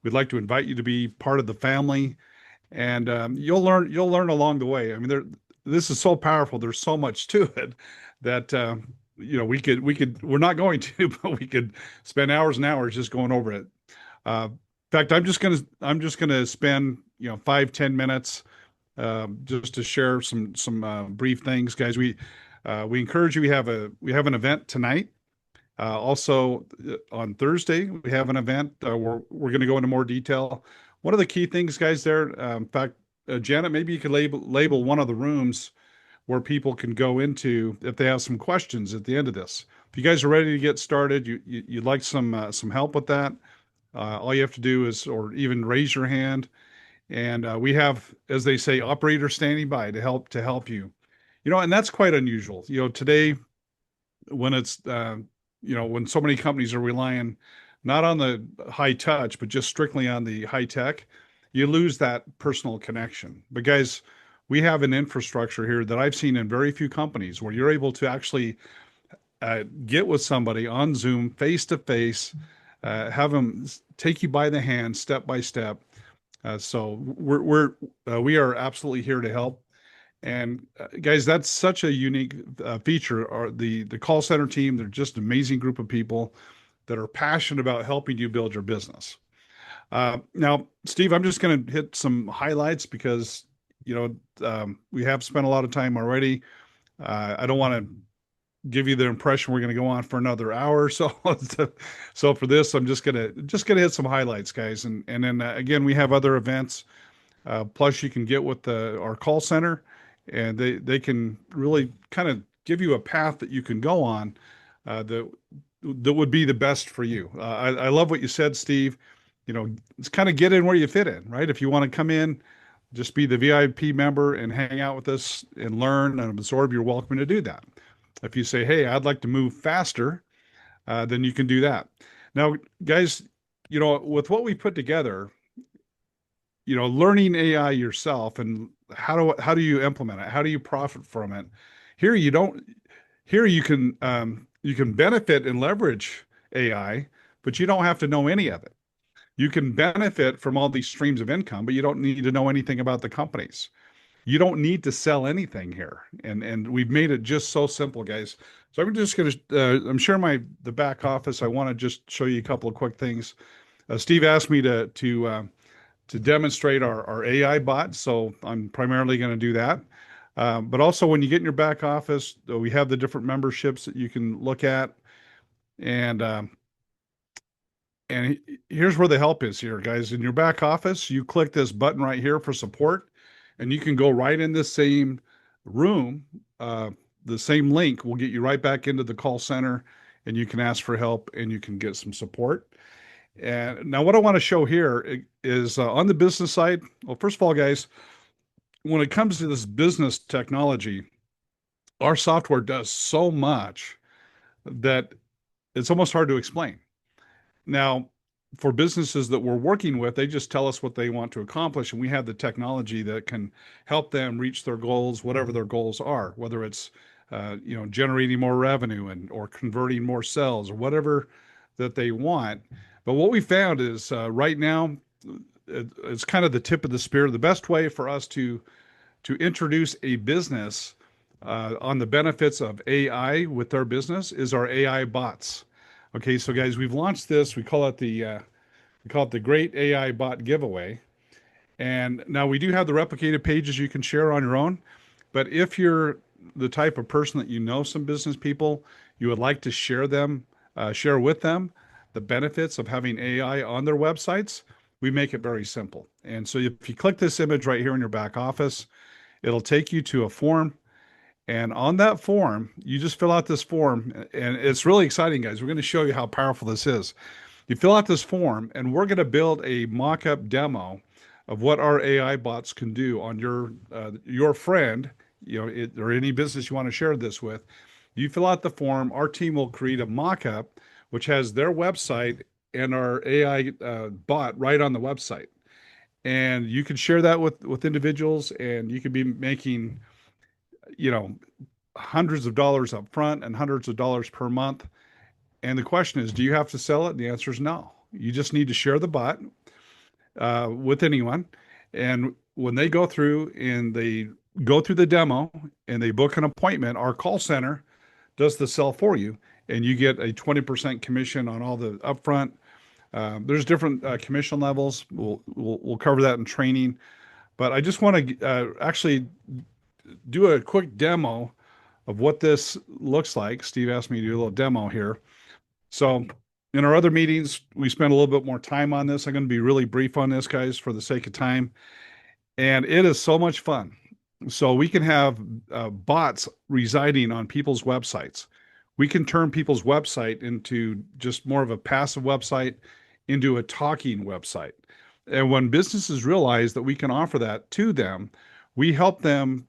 We'd like to invite you to be part of the family, and you'll learn along the way. I mean, this is so powerful. There's so much to it that we're not going to, but we could spend hours and hours just going over it. fact, I'm just gonna spend 5-10 minutes just to share some brief things, guys. We encourage you. We have an event tonight. Also, on Thursday, we have an event where we're going to go into more detail. One of the key things, guys, there, in fact, Janet, maybe you could label one of the rooms where people can go into if they have some questions at the end of this. If you guys are ready to get started, you'd like some help with that, all you have to do is, or even raise your hand, and we have, as they say, operators standing by to help you. And that's quite unusual. Today when it's when so many companies are relying not on the high touch but just strictly on the high tech, you lose that personal connection. But guys, we have an infrastructure here that I've seen in very few companies where you're able to actually get with somebody on Zoom face to face, have them take you by the hand step by step. So we are absolutely here to help. And guys, that's such a unique feature. Are the call center team? They're just an amazing group of people that are passionate about helping you build your business. Now, Steve, I'm just going to hit some highlights because we have spent a lot of time already. I don't want to give you the impression we're going to go on for another hour or so. So for this, I'm just gonna hit some highlights, guys, and then again, we have other events. Plus, you can get with our call center, and they can really kind of give you a path that you can go on that would be the best for you. I love what you said, Steve. It's kind of get in where you fit in, right? If you want to come in, just be the VIP member and hang out with us and learn and absorb, you're welcome to do that. If you say, hey, I'd like to move faster, then you can do that. Now, guys, with what we put together, learning AI yourself and how do you implement it? How do you profit from it? Here you don't. Here you can benefit and leverage AI, but you don't have to know any of it. You can benefit from all these streams of income, but you don't need to know anything about the companies. You don't need to sell anything here, and we've made it just so simple, guys. So I'm just gonna I'm sharing the back office. I want to just show you a couple of quick things. Steve asked me to demonstrate our AI bot, so I'm primarily going to do that. But also, when you get in your back office, we have the different memberships that you can look at, and and here's where the help is here, guys. In your back office, you click this button right here for support, and you can go right in the same room. The same link will get you right back into the call center, and you can ask for help and you can get some support. And now, what I want to show here is on the business side. Well, first of all, guys, when it comes to this business technology, our software does so much that it's almost hard to explain. Now, for businesses that we're working with, they just tell us what they want to accomplish, and we have the technology that can help them reach their goals, whatever their goals are, whether it's generating more revenue or converting more sales or whatever that they want. But what we found is right now it's kind of the tip of the spear. The best way for us to introduce a business on the benefits of AI with their business is our AI bots. Okay, so guys, we've launched this. We call it the Great AI Bot Giveaway. And now we do have the replicated pages you can share on your own. But if you're the type of person that some business people, you would like to share with them the benefits of having AI on their websites, we make it very simple. And so if you click this image right here in your back office, it'll take you to a form. And on that form, you just fill out this form. And it's really exciting, guys. We're going to show you how powerful this is. You fill out this form, and we're going to build a mock-up demo of what our AI bots can do on your friend, or any business you want to share this with. You fill out the form. Our team will create a mock-up which has their website and our AI bot right on the website. And you can share that with individuals, and you could be making, hundreds of dollars up front and hundreds of dollars per month. And the question is, do you have to sell it? And the answer is no. You just need to share the bot with anyone. And when they go through the demo and they book an appointment, our call center does the sell for you, and you get a 20% commission on all the upfront There's different commission levels. We'll cover that in training, but I just want to actually do a quick demo of what this looks like. Steve asked me to do a little demo here. So in our other meetings, we spend a little bit more time on this. I'm going to be really brief on this, guys, for the sake of time. And it is so much fun. So we can have bots residing on people's websites. We can turn people's website into just more of a passive website into a talking website. And when businesses realize that we can offer that to them, we help them.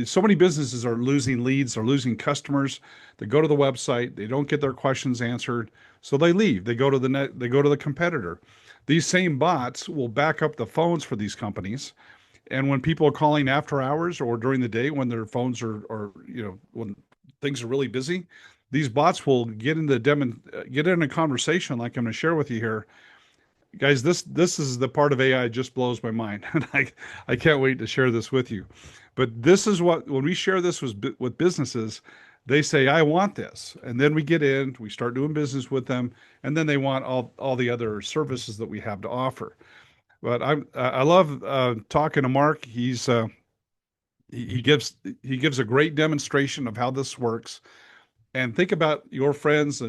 So many businesses are losing leads, are losing customers. They go to the website, they don't get their questions answered, so they leave. They go to the net, they go to the competitor. These same bots will back up the phones for these companies. And when people are calling after hours or during the day when their phones are when things are really busy, these bots will get in a conversation like I'm going to share with you here. Guys, this is the part of AI just blows my mind, and I can't wait to share this with you. But this is what when we share this with businesses, they say, "I want this," and then we get in, we start doing business with them, and then they want all the other services that we have to offer. But I love talking to Mark. He gives a great demonstration of how this works. And think about your friends,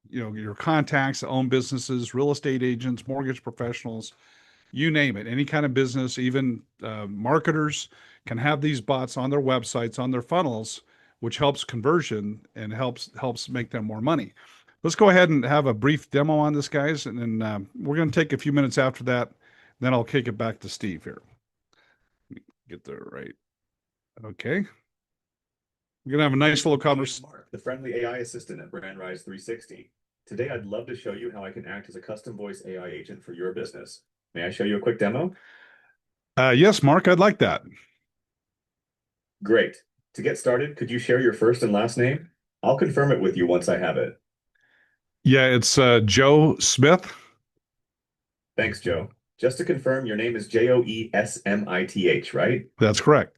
your contacts that own businesses, real estate agents, mortgage professionals, you name it, any kind of business, even marketers can have these bots on their websites, on their funnels, which helps conversion and helps make them more money. Let's go ahead and have a brief demo on this, guys, and then we're going to take a few minutes after that. Then I'll kick it back to Steve here. Get there right. Okay. We're going to have a nice little conversation. Mark, the friendly AI assistant at BrandRise 360. Today, I'd love to show you how I can act as a custom voice AI agent for your business. May I show you a quick demo? Yes, Mark, I'd like that. Great. To get started, could you share your first and last name? I'll confirm it with you once I have it. Yeah, it's Joe Smith. Thanks, Joe. Just to confirm, your name is Joesmith, right? That's correct.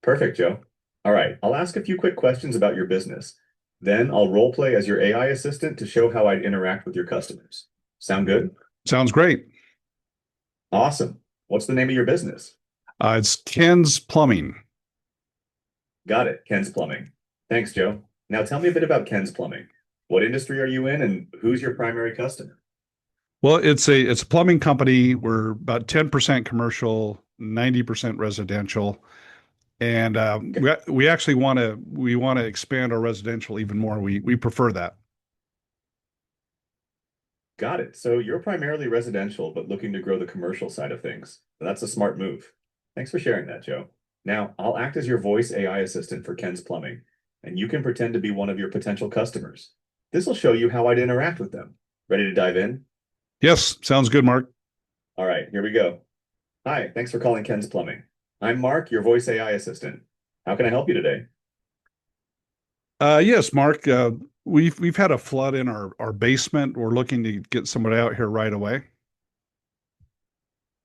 Perfect, Joe. All right, I'll ask a few quick questions about your business. Then I'll role play as your AI assistant to show how I'd interact with your customers. Sound good? Sounds great. Awesome. What's the name of your business? It's Ken's Plumbing. Got it, Ken's Plumbing. Thanks, Joe. Now tell me a bit about Ken's Plumbing. What industry are you in and who's your primary customer? Well, it's a plumbing company. We're about 10% commercial, 90% residential. And we actually want to expand our residential even more. We prefer that. Got it. So you're primarily residential, but looking to grow the commercial side of things. That's a smart move. Thanks for sharing that, Joe. Now, I'll act as your voice AI assistant for Ken's Plumbing, and you can pretend to be one of your potential customers. This will show you how I'd interact with them. Ready to dive in? Yes, sounds good, Mark. All right, here we go. Hi, thanks for calling Ken's Plumbing. I'm Mark, your voice AI assistant. How can I help you today? Yes, Mark. We've had a flood in our basement. We're looking to get somebody out here right away.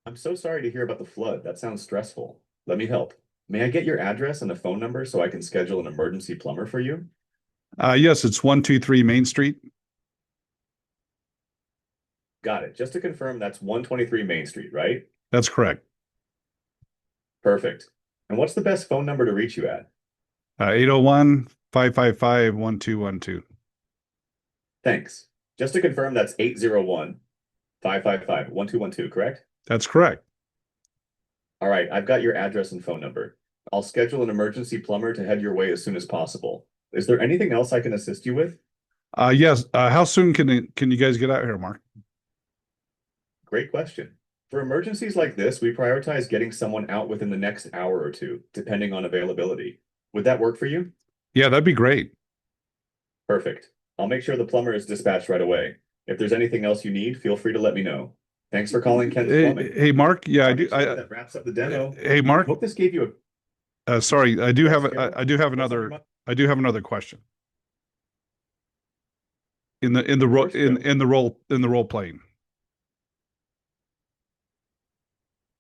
I'm so sorry to hear about the flood. That sounds stressful. Let me help. May I get your address and a phone number so I can schedule an emergency plumber for you? Yes, it's 123 Main Street. Got it. Just to confirm, that's 123 Main Street, right? That's correct. Perfect. And what's the best phone number to reach you at? 801-555-1212. Thanks. Just to confirm, that's 801-555-1212, correct? That's correct. All right, I've got your address and phone number. I'll schedule an emergency plumber to head your way as soon as possible. Is there anything else I can assist you with? Yes. How soon can you guys get out here, Mark? Great question. For emergencies like this, we prioritize getting someone out within the next hour or two, depending on availability. Would that work for you? Yeah, that'd be great. Perfect. I'll make sure the plumber is dispatched right away. If there's anything else you need, feel free to let me know. Thanks for calling Ken's Plumbing. Hey, Mark. Yeah, I do. That wraps up the demo. Hey, Mark. Hope this gave you Sorry, I do Yes, have Carol? I do have What's on your another mind? I do have another question. In the role course, Joe. in the role playing.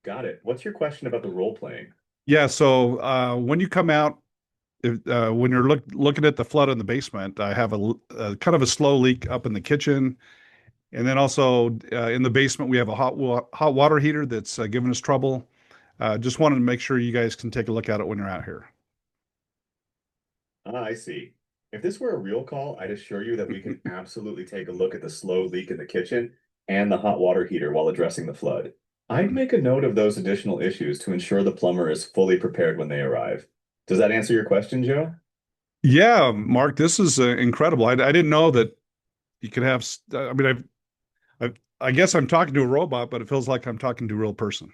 Got it. What's your question about the role playing? Yeah. So when you come out, when you're looking at the flood in the basement, I have a kind of a slow leak up in the kitchen, and then also in the basement we have a hot water heater that's giving us trouble. Just wanted to make sure you guys can take a look at it when you're out here. Ah, I see. If this were a real call, I'd assure you that we can absolutely take a look at the slow leak in the kitchen and the hot water heater while addressing the flood. I'd make a note of those additional issues to ensure the plumber is fully prepared when they arrive. Does that answer your question, Joe? Yeah, Mark, this is incredible. I didn't know that you could have. I mean, I guess I'm talking to a robot, but it feels like I'm talking to a real person.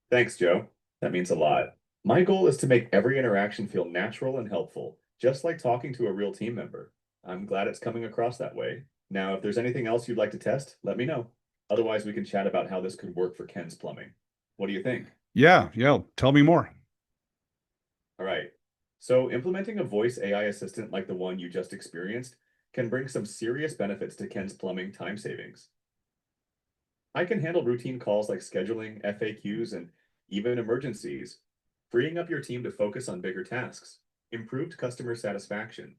Thanks, Joe. That means a lot. My goal is to make every interaction feel natural and helpful, just like talking to a real team member. I'm glad it's coming across that way. Now, if there's anything else you'd like to test, let me know. Otherwise, we can chat about how this could work for Ken's Plumbing. What do you think? Yeah, yeah. Tell me more. All right. So, implementing a voice AI assistant like the one you just experienced can bring some serious benefits to Ken's Plumbing time savings. I can handle routine calls like scheduling, FAQs, and even emergencies, freeing up your team to focus on bigger tasks. Improved customer satisfaction.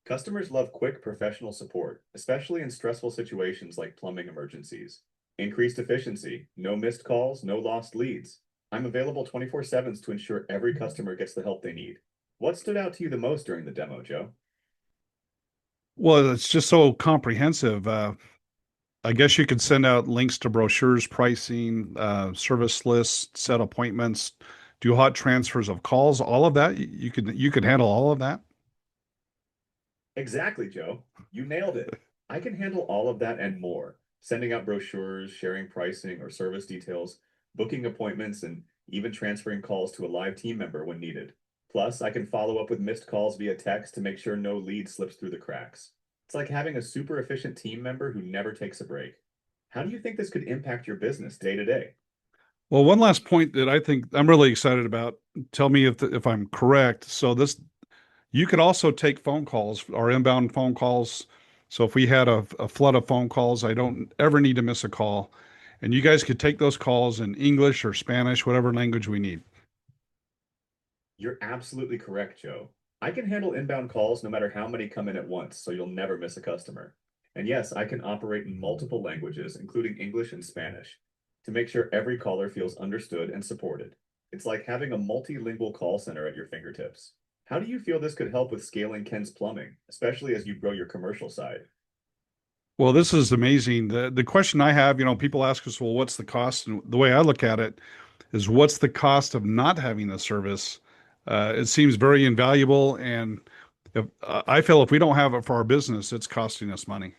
Customers love quick professional support, especially in stressful situations like plumbing emergencies. Increased efficiency. No missed calls, no lost leads. I'm available 24/7 to ensure every customer gets the help they need. What stood out to you the most during the demo, Joe? Well, it's just so comprehensive. I guess you could send out links to brochures, pricing, service lists, set appointments, do hot transfers of calls, all of that. You could handle all of that. Exactly, Joe. You nailed it. I can handle all of that and more, sending out brochures, sharing pricing or service details, booking appointments, and even transferring calls to a live team member when needed. Plus, I can follow up with missed calls via text to make sure no lead slips through the cracks. It's like having a super efficient team member who never takes a break. How do you think this could impact your business day to day? Well, one last point that I think I'm really excited about. Tell me if I'm correct. So this you could also take phone calls or inbound phone calls. So if we had a flood of phone calls, I don't ever need to miss a call. And you guys could take those calls in English or Spanish, whatever language we need. You're absolutely correct, Joe. I can handle inbound calls no matter how many come in at once, so you'll never miss a customer. And yes, I can operate in multiple languages, including English and Spanish, to make sure every caller feels understood and supported. It's like having a multilingual call center at your fingertips. How do you feel this could help with scaling Ken's Plumbing, especially as you grow your commercial side? Well, this is amazing. The question I have, people ask us, well, what's the cost? And the way I look at it is what's the cost of not having the service? It seems very invaluable. And I feel if we don't have it for our business, it's costing us money.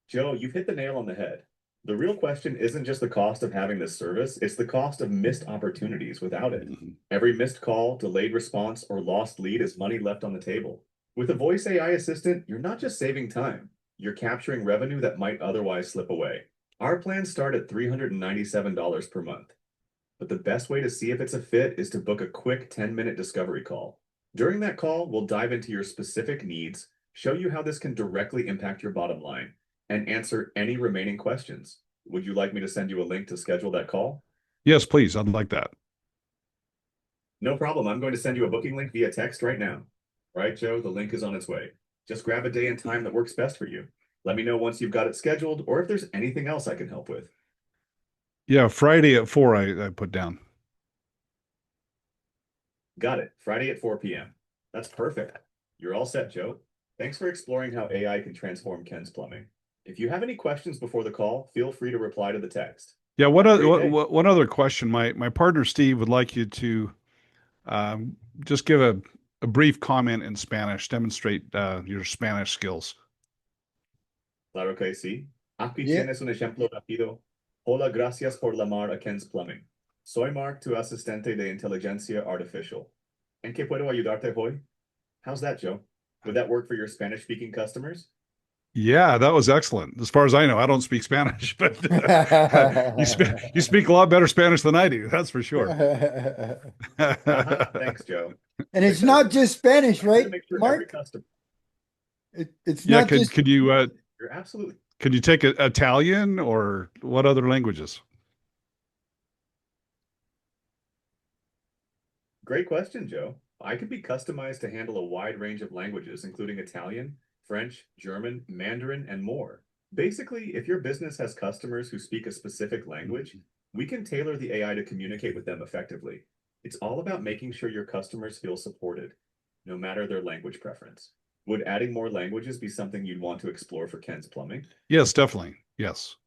Joe, you've hit the nail on the head. The real question isn't just the cost of having this service, it's the cost of missed opportunities without it. Mhm. Every missed call, delayed response, or lost lead is money left on the table. With a voice AI assistant, you're not just saving time, you're capturing revenue that might otherwise slip away. Our plans start at $397 per month. But the best way to see if it's a fit is to book a quick 10-minute discovery call. During that call, we'll dive into your specific needs, show you how this can directly impact your bottom line, and answer any remaining questions. Would you like me to send you a link to schedule that call? Yes, please. I'd like that. No problem. I'm going to send you a booking link via text right now. All right, Joe, the link is on its way. Just grab a day and time that works best for you. Let me know once you've got it scheduled or if there's anything else I can help with. Yeah, Friday at 4, I put down. Got it. Friday at 4 p.m. That's perfect. You're all set, Joe. Thanks for exploring how AI can transform Ken's Plumbing. If you have any questions before the call, feel free to reply to the text. Yeah, Have a great day. one other question? My partner Steve would like you to just give a brief comment in Spanish, demonstrate your Spanish skills. Claro que sí. Aquí Yeah. tienes un ejemplo rápido. Hola, gracias por llamar a Ken's Plumbing. Soy Mark, tu asistente de inteligencia artificial. ¿En qué puedo ayudarte hoy? How's that, Joe? Would that work for your Spanish-speaking customers? Yeah, that was excellent. As far as I know, I don't speak Spanish, but you speak a lot better Spanish than I do. That's for sure. Thanks, Joe. And it's Like I not said, just Spanish, I'm here right, to make sure every Mark? customer. It's Yeah, not just. You're absolutely. could you take Italian or what other languages? Great question, Joe. I could be customized to handle a wide range of languages, including Italian, French, German, Mandarin, and more. Basically, if your business has customers who speak a specific language, we can tailor the AI to communicate with them effectively. It's all about making sure your customers feel supported, no matter their language preference. Would adding more languages be something you'd want to explore for Ken's Plumbing? Yes, definitely. Yes.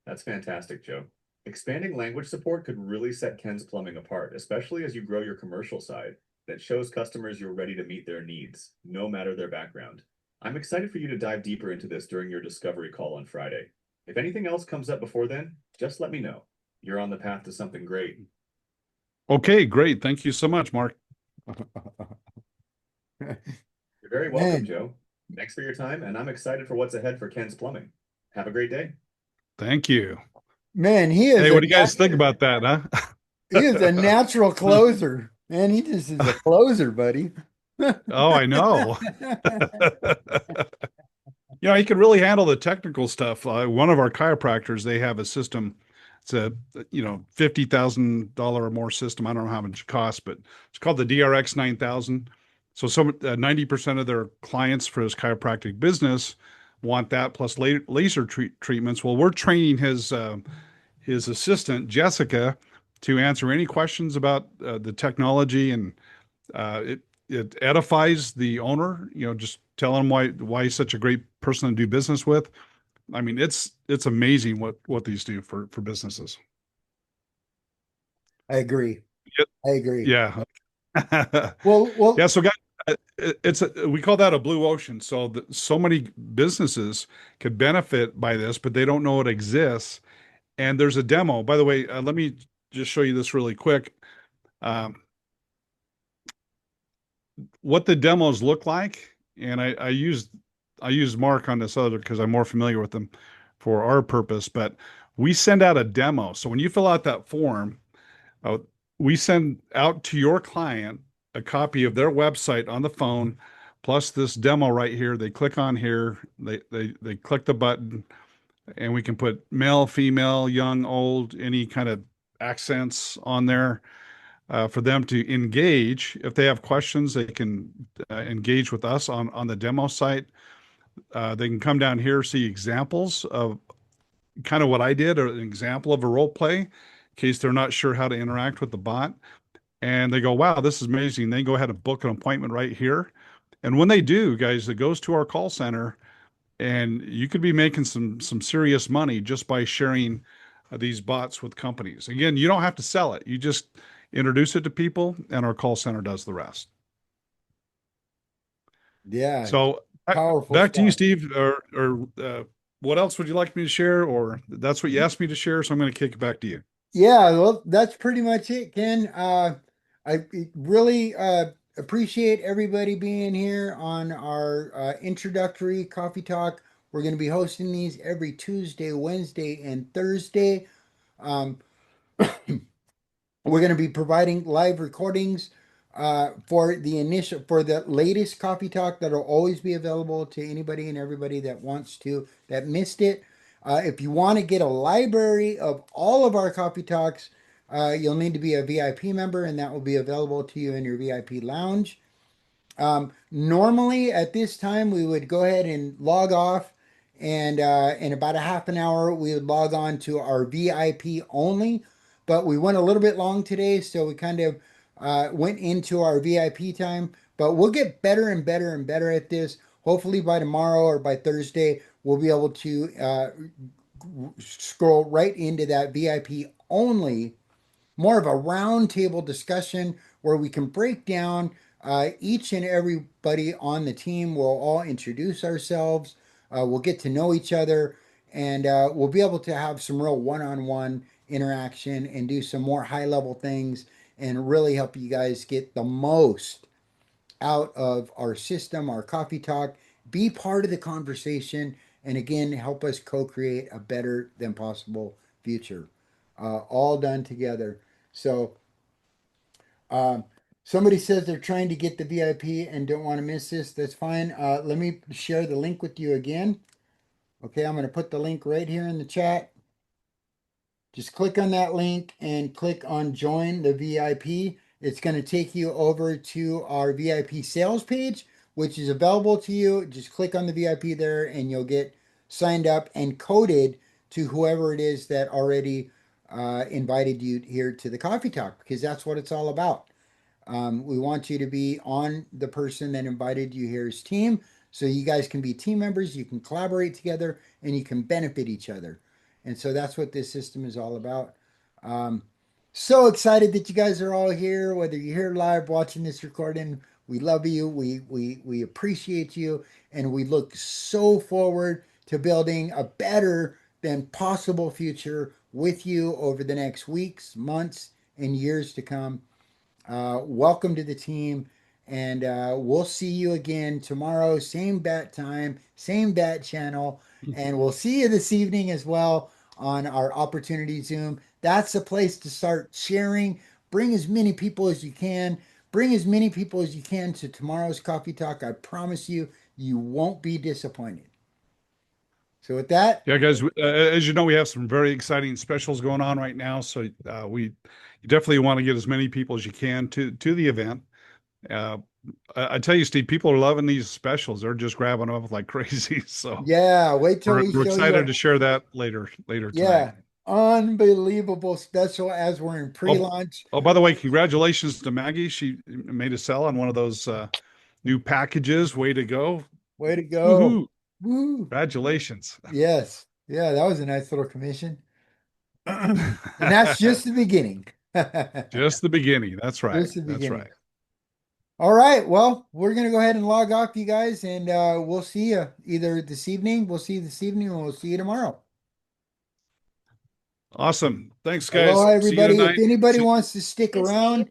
That's fantastic, Joe. Expanding language support could really set Ken's Plumbing apart, especially as you grow your commercial side that shows customers you're ready to meet their needs, no matter their background. I'm excited for you to dive deeper into this during your discovery call on Friday. If anything else comes up before then, just let me know. You're on the path to something great. Okay, great. Thank you so much, Mark. You're very welcome, Man, Joe. Thanks for your time, and I'm excited for what's ahead for Ken's Plumbing. Have a great day. Thank you. man, Hey, what do you guys think about that, huh? he is a natural closer. Man, he just is a closer, buddy. Oh, I know. He can really handle the technical stuff. One of our chiropractors, they have a system. It's a $50,000 or more system. I don't know how much it costs, but it's called the DRX 9000. So 90% of their clients for his chiropractic business want that plus laser treatments. Well, we're training his assistant Jessica to answer any questions about the technology, and it edifies the owner. Just tell him why he's such a great person to do business with. I mean, it's amazing what these do for businesses. I agree. I agree. Yeah. Well, Yeah. So, guys, we call that a blue ocean. So, so many businesses could benefit by this, but they don't know it exists. And there's a demo. By the way, let me just show you this really quick. Um, what the demos look like, and I use Mark on this other because I'm more familiar with them for our purpose. But we send out a demo. So when you fill out that form, uh, we send out to your client a copy of their website on the phone, plus this demo right here. They click on here, they click the button, and we can put male, female, young, old, any kind of accents on there for them to engage. If they have questions, they can engage with us on the demo site. They can come down here, see examples of kind of what I did, or an example of a role play, in case they're not sure how to interact with the bot. And they go, wow, this is amazing. They go ahead and book an appointment right here. And when they do, guys, it goes to our call center, and you could be making some serious money just by sharing these bots with companies. Again, you don't have to sell it. You just introduce it to people, and our call center does the rest. yeah, So powerful back to you, stuff. Steve. Or what else would you like me to share? Or that's what you asked me to share, so I'm going to kick it back to you. Yeah, well, that's pretty much it, Ken. I really appreciate everybody being here on our introductory coffee talk. We're going to be hosting these every Tuesday, Wednesday, and Thursday. Um, we're going to be providing live recordings for the latest coffee talk that'll always be available to anybody and everybody that wants to that missed it. If you want to get a library of all of our coffee talks, you'll need to be a VIP member, and that will be available to you in your VIP lounge. Normally at this time we would go ahead and log off, and in about a half an hour we would log on to our VIP only. But we went a little bit long today, so we kind of went into our VIP time. But we'll get better and better and better at this. Hopefully by tomorrow or by Thursday we'll be able to scroll right into that VIP only, more of a roundtable discussion where we can break down each and everybody on the team. We'll all introduce ourselves. We'll get to know each other, and we'll be able to have some real one-on-one interaction and do some more high-level things and really help you guys get the most out of our system, our coffee talk. Be part of the conversation, and again, help us co-create a better than possible future. All done together. So, um, somebody says they're trying to get the VIP and don't want to miss this. That's fine. Let me share the link with you again. Okay, I'm going to put the link right here in the chat. Just click on that link and click on join the VIP. It's going to take you over to our VIP sales page, which is available to you. Just click on the VIP there and you'll get signed up and coded to whoever it is that already invited you here to the coffee talk, because that's what it's all about. We want you to be on the person that invited you here's team, so you guys can be team members, you can collaborate together, and you can benefit each other. And so that's what this system is all about. Um, so excited that you guys are all here, whether you're here live watching this recording. We love you. We appreciate you, and we look so forward to building a better than possible future with you over the next weeks, months, and years to come. Welcome to the team, and we'll see you again tomorrow, same bat time, same bat channel, and we'll see you this evening as well on our Opportunity Zoom. That's the place to start sharing. Bring as many people as you can. Bring as many people as you can to tomorrow's coffee talk. I promise you, you won't be disappointed. So with that, Yeah, guys, as you know, we have some very exciting specials going on right now. So you definitely want to get as many people as you can to the event. Uh, I tell you, Steve, people are loving these specials. They're just grabbing them up like crazy. So yeah, wait till we we're show excited you. to share that later tonight. Yeah, unbelievable special as we're in Oh, pre-launch. oh, by the way, congratulations to Maggie. She made a sell on one of those new packages. Way to go. Way to go. Woohoo. Woo. Congratulations. Yes. Yeah, that was a nice little commission. And that's just the beginning. Just the beginning. That's right. Just the That's beginning. right. All right. Well, we're going to go ahead and log off, you guys, and we'll see you either this evening. We'll see you this evening, or we'll see you tomorrow. Awesome. Thanks, Aloha, guys. See you everybody. If tonight. anybody See, wants to stick Hey, around,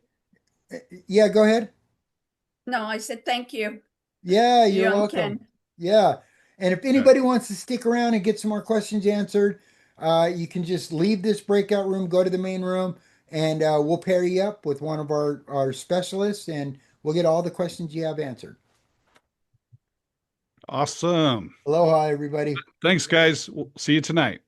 Steve. yeah, go ahead. No, I said thank you. Yeah, You you're and welcome. Ken. Yeah. And if yeah. anybody wants to stick around and get some more questions answered, you can just leave this breakout room, go to the main room, and we'll pair you up with one of our specialists, and we'll get all the questions you have answered. Awesome. Aloha, everybody. Thanks, guys. We'll see you tonight.